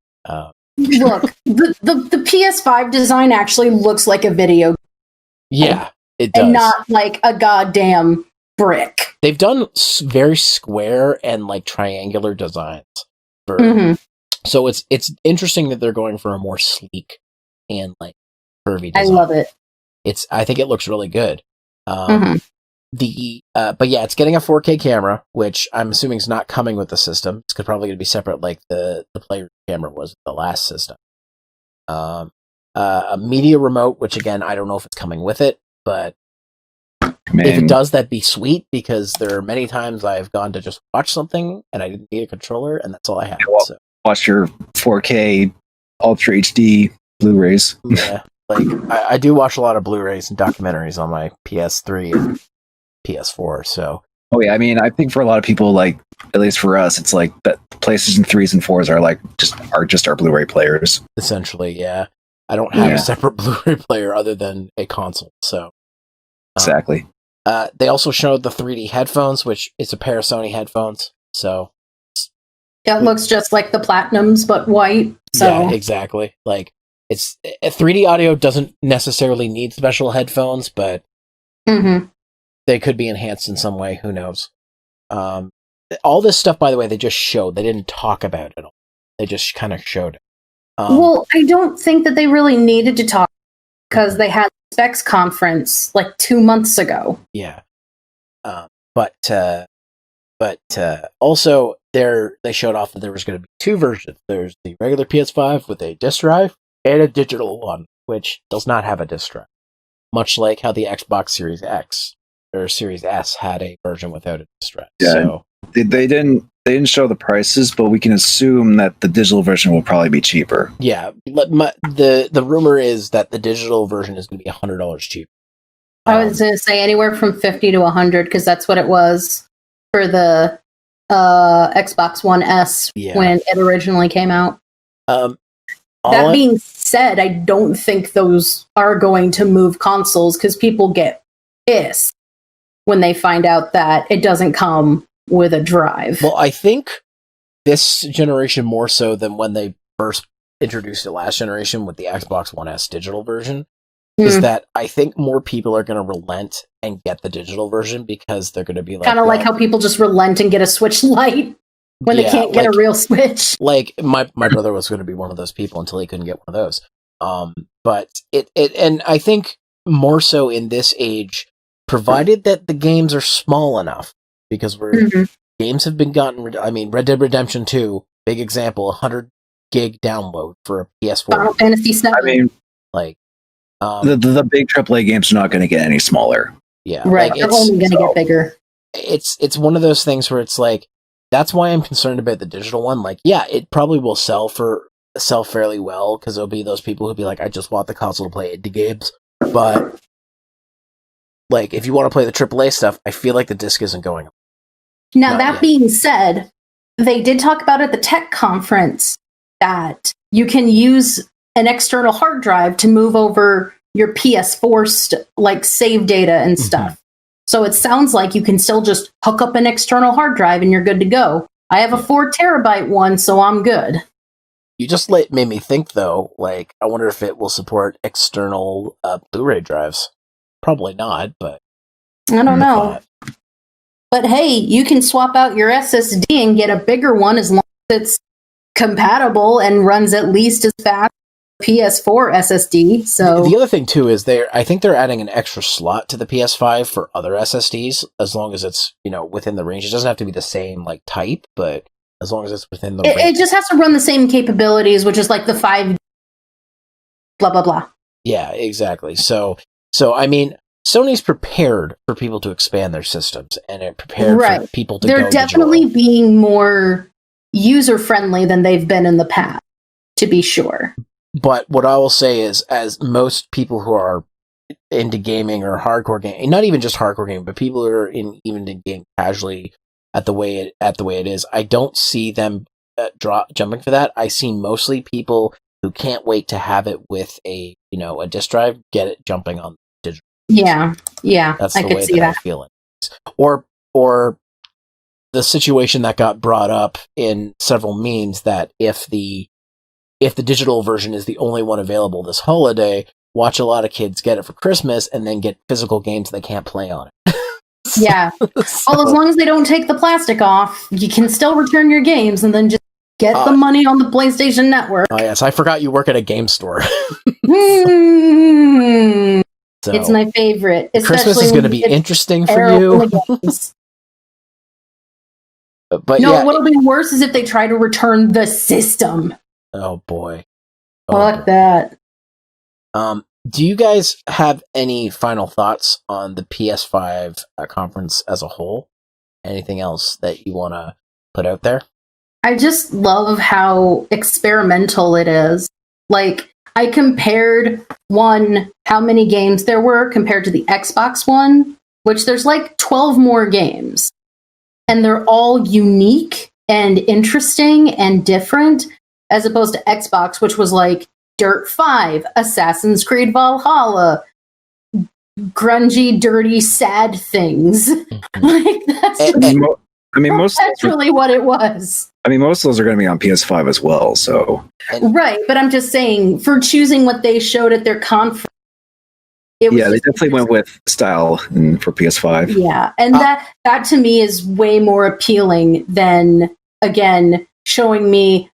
Look, the PS5 design actually looks like a video. Yeah, it does. And not like a goddamn brick. They've done very square and like triangular designs. So it's interesting that they're going for a more sleek and like curvy design. I love it. I think it looks really good. But yeah, it's getting a 4K camera, which I'm assuming is not coming with the system. It's probably going to be separate, like the player camera was with the last system. A media remote, which again, I don't know if it's coming with it, but if it does, that'd be sweet because there are many times I've gone to just watch something and I didn't need a controller, and that's all I had. So. Watch your 4K Ultra HD Blu-rays. Yeah, like I do watch a lot of Blu-rays and documentaries on my PS3 and PS4, so I mean, I think for a lot of people, like at least for us, it's like that PlayStation 3s and 4s are like just our Blu-ray players. Essentially, yeah. I don't have a separate Blu-ray player other than a console, so exactly. They also showed the 3D headphones, which is a pair of Sony headphones, so It looks just like the Platinums, but white. So. Yeah, exactly. Like, 3D audio doesn't necessarily need special headphones, but they could be enhanced in some way. Who knows? All this stuff, by the way, they just showed. They didn't talk about it all. They just kind of showed it. Well, I don't think that they really needed to talk because they had the Specs conference like 2 months ago. Yeah. But also they showed off that there was going to be 2 versions. There's the regular PS5 with a disc drive and a digital one, which does not have a disc drive. Much like how the Xbox Series X or Series S had a version without a disc drive. Yeah, so they didn't show the prices, but we can assume that the digital version will probably be cheaper. Yeah, the rumor is that the digital version is going to be $100 cheaper. I was going to say anywhere from 50 to 100 because that's what it was for the Xbox One S when it originally came out. That being said, I don't think those are going to move consoles because people get pissed when they find out that it doesn't come with a drive. Well, I think this generation more so than when they first introduced it last generation with the Xbox One S digital version is that I think more people are going to relent and get the digital version because they're going to be like... Kind of like how people just relent and get a Switch Lite when they can't get a real Switch. Like, my brother was going to be one of those people until he couldn't get one of those. But and I think more so in this age, provided that the games are small enough, because games have been gotten... I mean, Red Dead Redemption 2, big example, 100 gig download for a PS4. Final Fantasy 7. I mean... Like... the big AAA games are not going to get any smaller. Yeah. Right, they're only going to get bigger. It's one of those things where it's like, that's why I'm concerned about the digital one. Like, yeah, it probably will sell fairly well, because there'll be those people who'll be like, I just want the console to play indie games. But, like, if you want to play the AAA stuff, I feel like the disc isn't going. Now, that being said, they did talk about at the tech conference that you can use an external hard drive to move over your PS4 like save data and stuff. So it sounds like you can still just hook up an external hard drive and you're good to go. I have a 4 terabyte one, so I'm good. You just made me think though, like, I wonder if it will support external Blu-ray drives. Probably not, but I don't know. But hey, you can swap out your SSD and get a bigger one as long as it's compatible and runs at least as fast PS4 SSD. So the other thing too is I think they're adding an extra slot to the PS5 for other SSDs, as long as it's, within the range. It doesn't have to be the same like type, but as long as it's within the range. It just has to run the same capabilities, which is like the 5 blah blah blah. Yeah, exactly. So I mean, Sony's prepared for people to expand their systems, and it prepared for people to They're definitely being more user friendly than they've been in the past, to be sure. But what I will say is, as most people who are into gaming or hardcore gaming, not even just hardcore gaming, but people who are even in game casually at the way it is, I don't see them jumping for that. I see mostly people who can't wait to have it with a disc drive, get it jumping on digital. Yeah, that's I the could way see that that. I feel it. Or the situation that got brought up in several memes that if the digital version is the only one available this holiday, watch a lot of kids get it for Christmas and then get physical games they can't play on it. Yeah. Well, as long as they don't take the plastic off, you can still return your games and then just get the money on the PlayStation Network. Oh, yes. I forgot you work at a game store. So, it's my favorite. Christmas is going to be interesting for you. But what'll be worse is if they try to return the system. Oh boy. Fuck that. Do you guys have any final thoughts on the PS5 conference as a whole? Anything else that you want to put out there? I just love how experimental it is. Like, I compared how many games there were compared to the Xbox One, which there's like 12 more games. And they're all unique and interesting and different, as opposed to Xbox, which was like Dirt 5, Assassin's Creed Valhalla, grungy, dirty, sad things. Like, that's really what it was. I mean, most of those are going to be on PS5 as well. So right, but I'm just saying for choosing what they showed at their conference. They definitely went with style for PS5. Yeah, and that to me is way more appealing than again showing me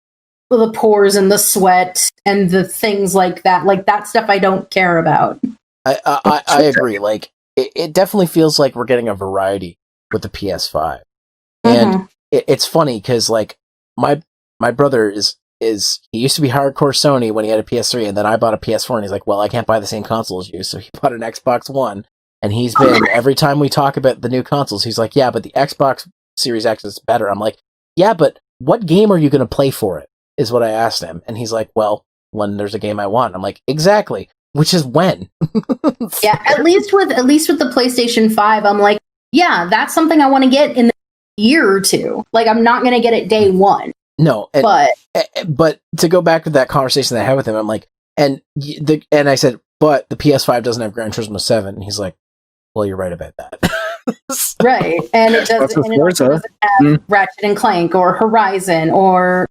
the pores and the sweat and the things like that. Like that stuff I don't care about. I agree. Like it definitely feels like we're getting a variety with the PS5, and it's funny because like my brother is he used to be hardcore Sony when he had a PS3, and then I bought a PS4, and he's like, well, I can't buy the same console as you, so he bought an Xbox One, and he's been every time we talk about the new consoles, he's like, yeah, but the Xbox Series X is better. I'm like, yeah, but what game are you going to play for it? Is what I asked him, and he's like, well, when there's a game I want. I'm like, exactly. Which is when. Yeah, at least with the PlayStation 5, I'm like, yeah, that's something I want to get in the year or two. Like, I'm not going to get it day one. No, but to go back to that conversation that I had with him, I'm like, and I said, but the PS5 doesn't have Gran Turismo 7, and he's like, well, you're right about that. Right, and it doesn't have Ratchet and Clank or Horizon or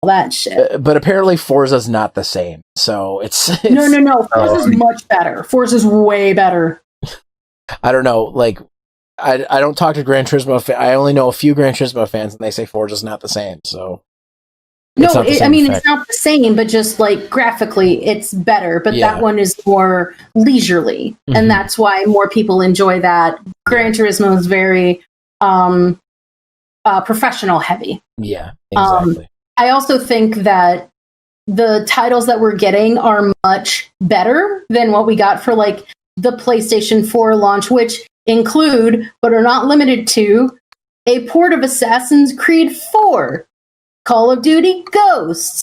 all that shit. But apparently Forza's not the same, so it's no. Forza's much better. Forza's way better. I don't know, like, I don't talk to Gran Turismo I only know a few Gran Turismo fans, and they say Forza's not the same, so... It's not the same, but just, like, graphically, it's better, but that one is more leisurely, and that's why more people enjoy that. Gran Turismo is very professional heavy. Yeah, exactly. I also think that the titles that we're getting are much better than what we got for, like, the PlayStation 4 launch, which include, but are not limited to, a port of Assassin's Creed 4, Call of Duty Ghosts,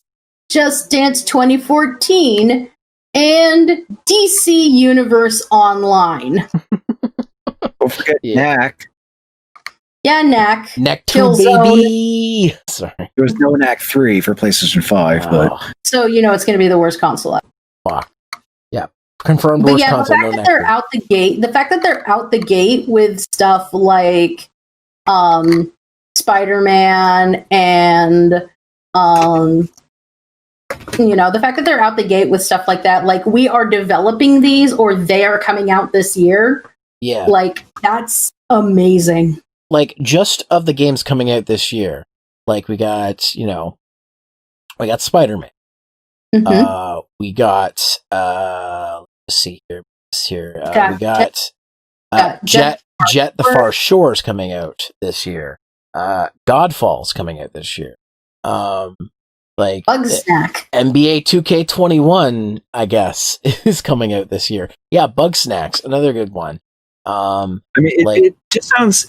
Just Dance 2014, and DC Universe Online. Don't forget Knack. Yeah, Knack. Knack 2, baby! Sorry. There was no Knack 3 for PlayStation 5, but... So, it's going to be the worst console ever. Fuck. Yeah. Confirmed But worst console. The fact that they're out the gate with stuff like Spider-Man and the fact that they're out the gate with stuff like that, like we are developing these or they are coming out this year. Yeah. Like that's amazing. Like just of the games coming out this year, like we got Spider-Man. We got let's see here. We got Jet the Far Shores coming out this year. Godfall's coming out this year. Like Bugsnack. NBA 2K21, I guess, is coming out this year. Yeah, Bugsnax, another good one. I mean, it just sounds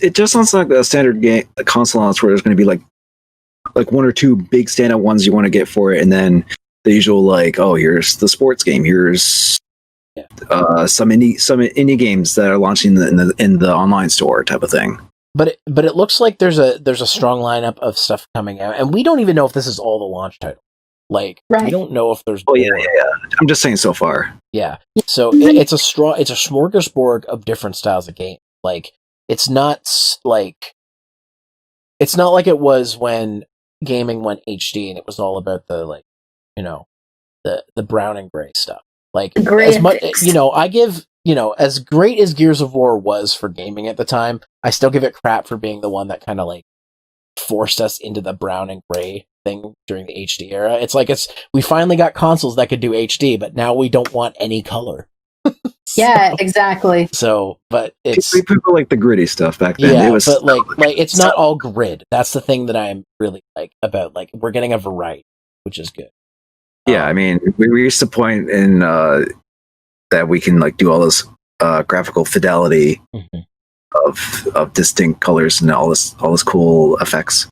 like a standard game, a console launch where there's going to be like one or two big standout ones you want to get for it, and then the usual like, oh, here's the sports game, here's some indie games that are launching in the online store type of thing. But it looks like there's a strong lineup of stuff coming out, and we don't even know if this is all the launch titles. Like, we don't know if there's. Oh yeah. I'm just saying so far. Yeah. So it's a smorgasbord of different styles of game. Like, it's not like it was when gaming went HD and it was all about the the brown and gray stuff. Like as much, I give, as great as Gears of War was for gaming at the time, I still give it crap for being the one that kind of like forced us into the brown and gray thing during the HD era. It's like we finally got consoles that could do HD, but now we don't want any color. Yeah, exactly. So, but it's people like the gritty stuff back then. Yeah, but like it's not all grid. That's the thing that I'm really like about. Like we're getting a variety, which is good. Yeah, I mean, we reached the point in that we can like do all this graphical fidelity of distinct colors and all this cool effects.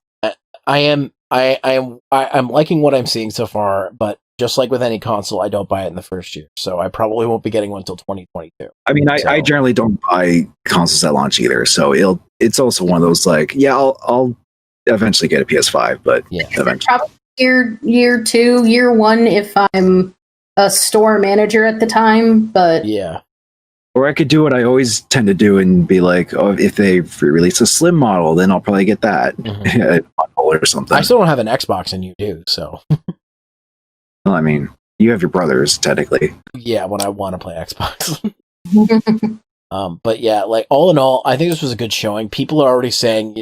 I'm liking what I'm seeing so far, but just like with any console, I don't buy it in the first year, so I probably won't be getting one until 2022. I mean, I generally don't buy consoles at launch either, so it's also one of those like, yeah, I'll eventually get a PS5, but eventually. Probably year 2, year 1 if I'm a store manager at the time, but yeah. Or I could do what I always tend to do and be like, oh, if they release a slim model, then I'll probably get that. or something. I still don't have an Xbox, and you do, so. Well, I mean, you have your brothers, technically. Yeah, when I want to play Xbox. But yeah, like all in all, I think this was a good showing. People are already saying,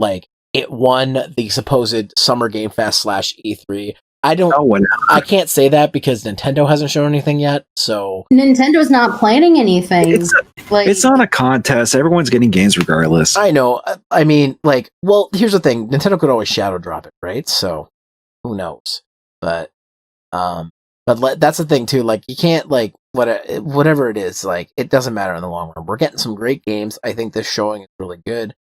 like it won the supposed Summer Game Fest / E3. I can't say that because Nintendo hasn't shown anything yet. So Nintendo's not planning anything. It's not a contest. Everyone's getting games regardless. I know. I mean, like, well, here's the thing: Nintendo could always shadow drop it, right? So who knows? But that's the thing too. Like, you can't like whatever it is. Like, it doesn't matter in the long run. We're getting some great games. I think this showing is really good.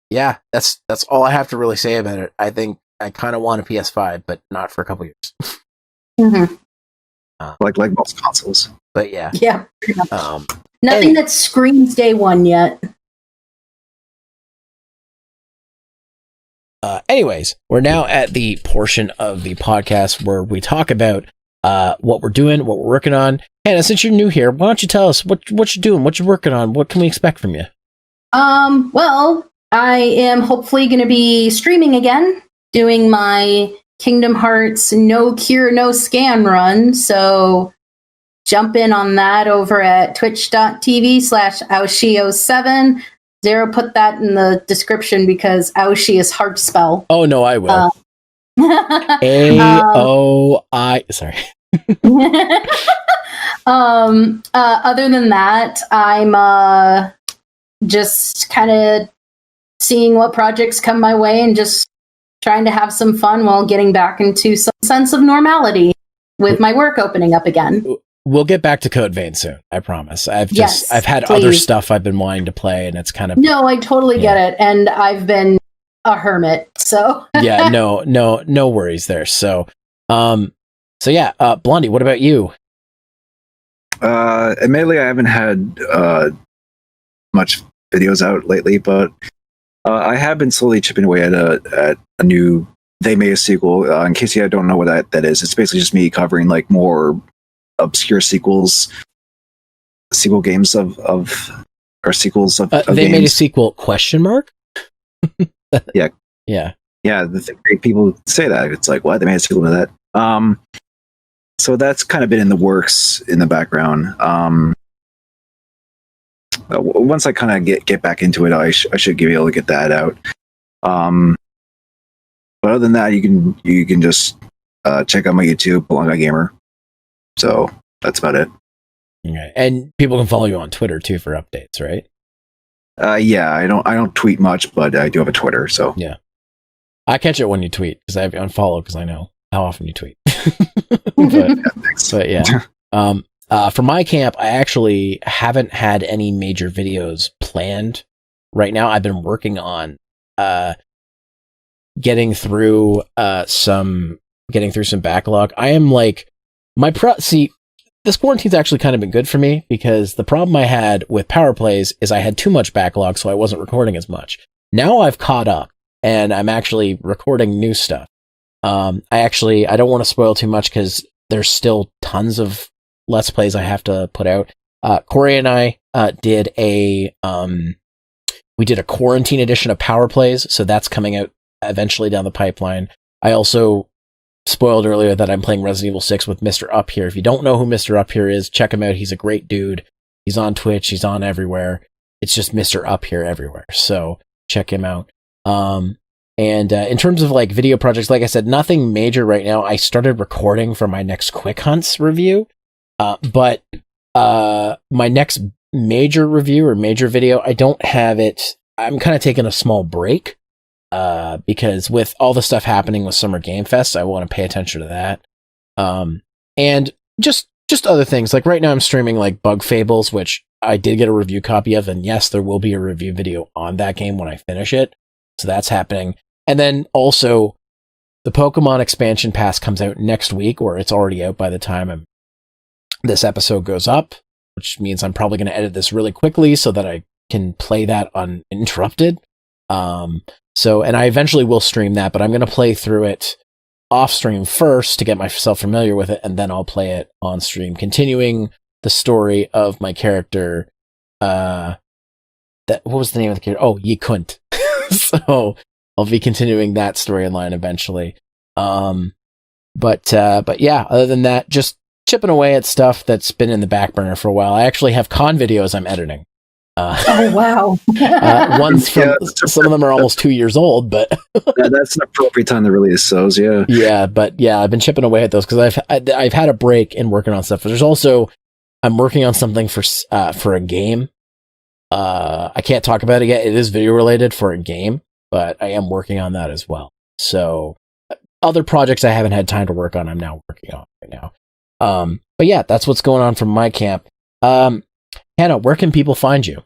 Yeah, that's all I have to really say about it. I think I kind of want a PS5, but not for a couple years. Mm-hmm. Like most consoles. But yeah. Yeah. Nothing that screams day one yet. Anyways, we're now at the portion of the podcast where we talk about what we're doing, what we're working on. Hannah, since you're new here, why don't you tell us what you're doing, what you're working on, what can we expect from you? Well, I am hopefully going to be streaming again, doing my Kingdom Hearts No Cure, No Scan run. So jump in on that over at twitch.tv/Aoshi07. Zero, put that in the description because Aoshi is hard to spell. Oh, no, I will. A-O-I... Sorry. Other than that, I'm just kind of seeing what projects come my way and just trying to have some fun while getting back into some sense of normality with my work opening up again. We'll get back to Code Vein soon, I promise. I've had please. Other stuff I've been wanting to play, and it's kind of... No, I totally get it, and I've been a hermit, so... Yeah, no worries there. So yeah, Blondie, what about you? Admittedly, I haven't had much videos out lately, but I have been slowly chipping away at a new... They made a sequel. In case you don't know what that is, it's basically just me covering like more obscure sequel games of sequels of they games. made a sequel ? Yeah. Yeah. People say that. It's like, what? They made a sequel to that. So that's kind of been in the works in the background. Once I kind of get back into it, I should be able to get that out. But other than that, you can just check out my YouTube, Blondy Gamer. So that's about it. Okay. And people can follow you on Twitter too for updates, right? Yeah, I don't tweet much, but I do have a Twitter. So yeah, I catch it when you tweet because I have you unfollow because I know how often you tweet. but yeah, for my camp, I actually haven't had any major videos planned right now. I've been working on getting through some backlog. I am like this quarantine's actually kind of been good for me because the problem I had with Power Plays is I had too much backlog, so I wasn't recording as much. Now I've caught up and I'm actually recording new stuff. I don't want to spoil too much because there's still tons of Let's Plays I have to put out. Corey and I did a quarantine edition of Power Plays, so that's coming out eventually down the pipeline. I also spoiled earlier that I'm playing Resident Evil 6 with Mr. Up Here. If you don't know who Mr. Up Here is, check him out. He's a great dude. He's on Twitch. He's on everywhere. It's just Mr. Up Here everywhere. So check him out. And in terms of like video projects, like I said, nothing major right now. I started recording for my next Quick Hunts review. But my next major review or major video, I don't have it. I'm kind of taking a small break. Because with all the stuff happening with Summer Game Fest, I want to pay attention to that. And just other things. Like right now I'm streaming like Bug Fables, which I did get a review copy of, and yes, there will be a review video on that game when I finish it. So that's happening. And then also the Pokemon expansion pass comes out next week, or it's already out by the time this episode goes up, which means I'm probably going to edit this really quickly so that I can play that uninterrupted. And I eventually will stream that, but I'm going to play through it off stream first to get myself familiar with it, and then I'll play it on stream, continuing the story of my character, what was the name of the character? Oh, Ye Kunt. So I'll be continuing that storyline eventually. But yeah, other than that, just chipping away at stuff that's been in the back burner for a while. I actually have con videos I'm editing. Oh wow! Ones from some of them are almost 2 years old, but that's an appropriate time to release those. Yeah, yeah, but yeah, I've been chipping away at those because I've had a break in working on stuff. But there's also I'm working on something for a game. I can't talk about it yet. It is video related for a game, but I am working on that as well. So other projects I haven't had time to work on, I'm now working on right now. But yeah, that's what's going on from my camp. Hannah, where can people find you?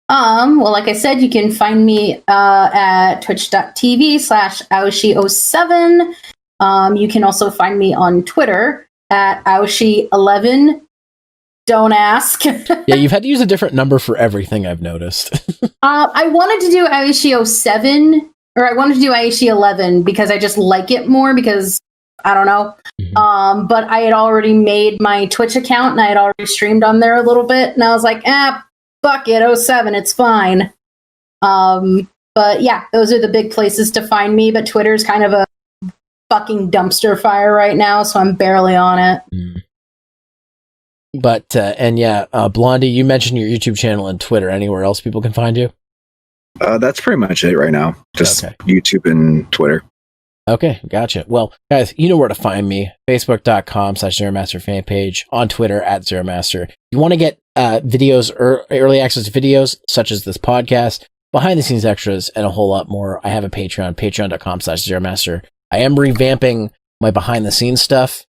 Well, like I said, you can find me at twitch.tv/Aoshi07. You can also find me on Twitter at Aoshi11. Don't ask. Yeah, you've had to use a different number for everything, I've noticed. I wanted to do Aoshi07, or I wanted to do Aoshi11 because I just like it more because I don't know. Mm-hmm. But I had already made my Twitch account and I had already streamed on there a little bit. And I was like, fuck it, 07, it's fine. But yeah, those are the big places to find me. But Twitter's kind of a fucking dumpster fire right now, so I'm barely on it. Mm. But, and yeah, Blondie, you mentioned your YouTube channel and Twitter. Anywhere else people can find you? That's pretty much it right now. Just YouTube and Twitter. Okay, gotcha. Well, guys, you know where to find me. Facebook.com/Zeromaster fan page. On Twitter @Zeromaster. You want to get videos, early access videos, such as this podcast, behind the scenes extras, and a whole lot more. I have a Patreon, patreon.com/Zeromaster. I am revamping my behind the scenes stuff.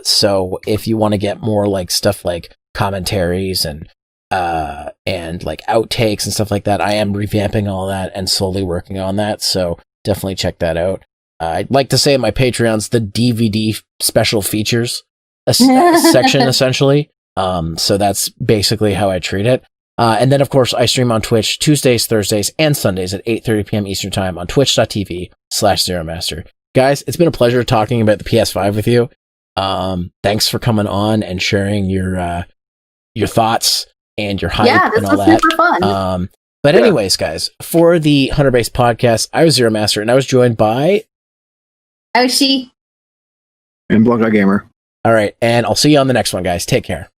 So if you want to get more like stuff like commentaries and like outtakes and stuff like that, I am revamping all that and slowly working on that. So definitely check that out. I'd like to say my Patreon's the DVD special features section, essentially. So that's basically how I treat it. And then, of course, I stream on Twitch Tuesdays, Thursdays, and Sundays at 8:30 p.m. Eastern Time on twitch.tv/Zeromaster. Guys, it's been a pleasure talking about the PS5 with you. Thanks for coming on and sharing your thoughts and your hype and all that. Super fun. But anyways, guys, for the Hunter Base podcast, I was Zeromaster, and I was joined by Aoshi and Blondy Gamer. All right, and I'll see you on the next one, guys. Take care.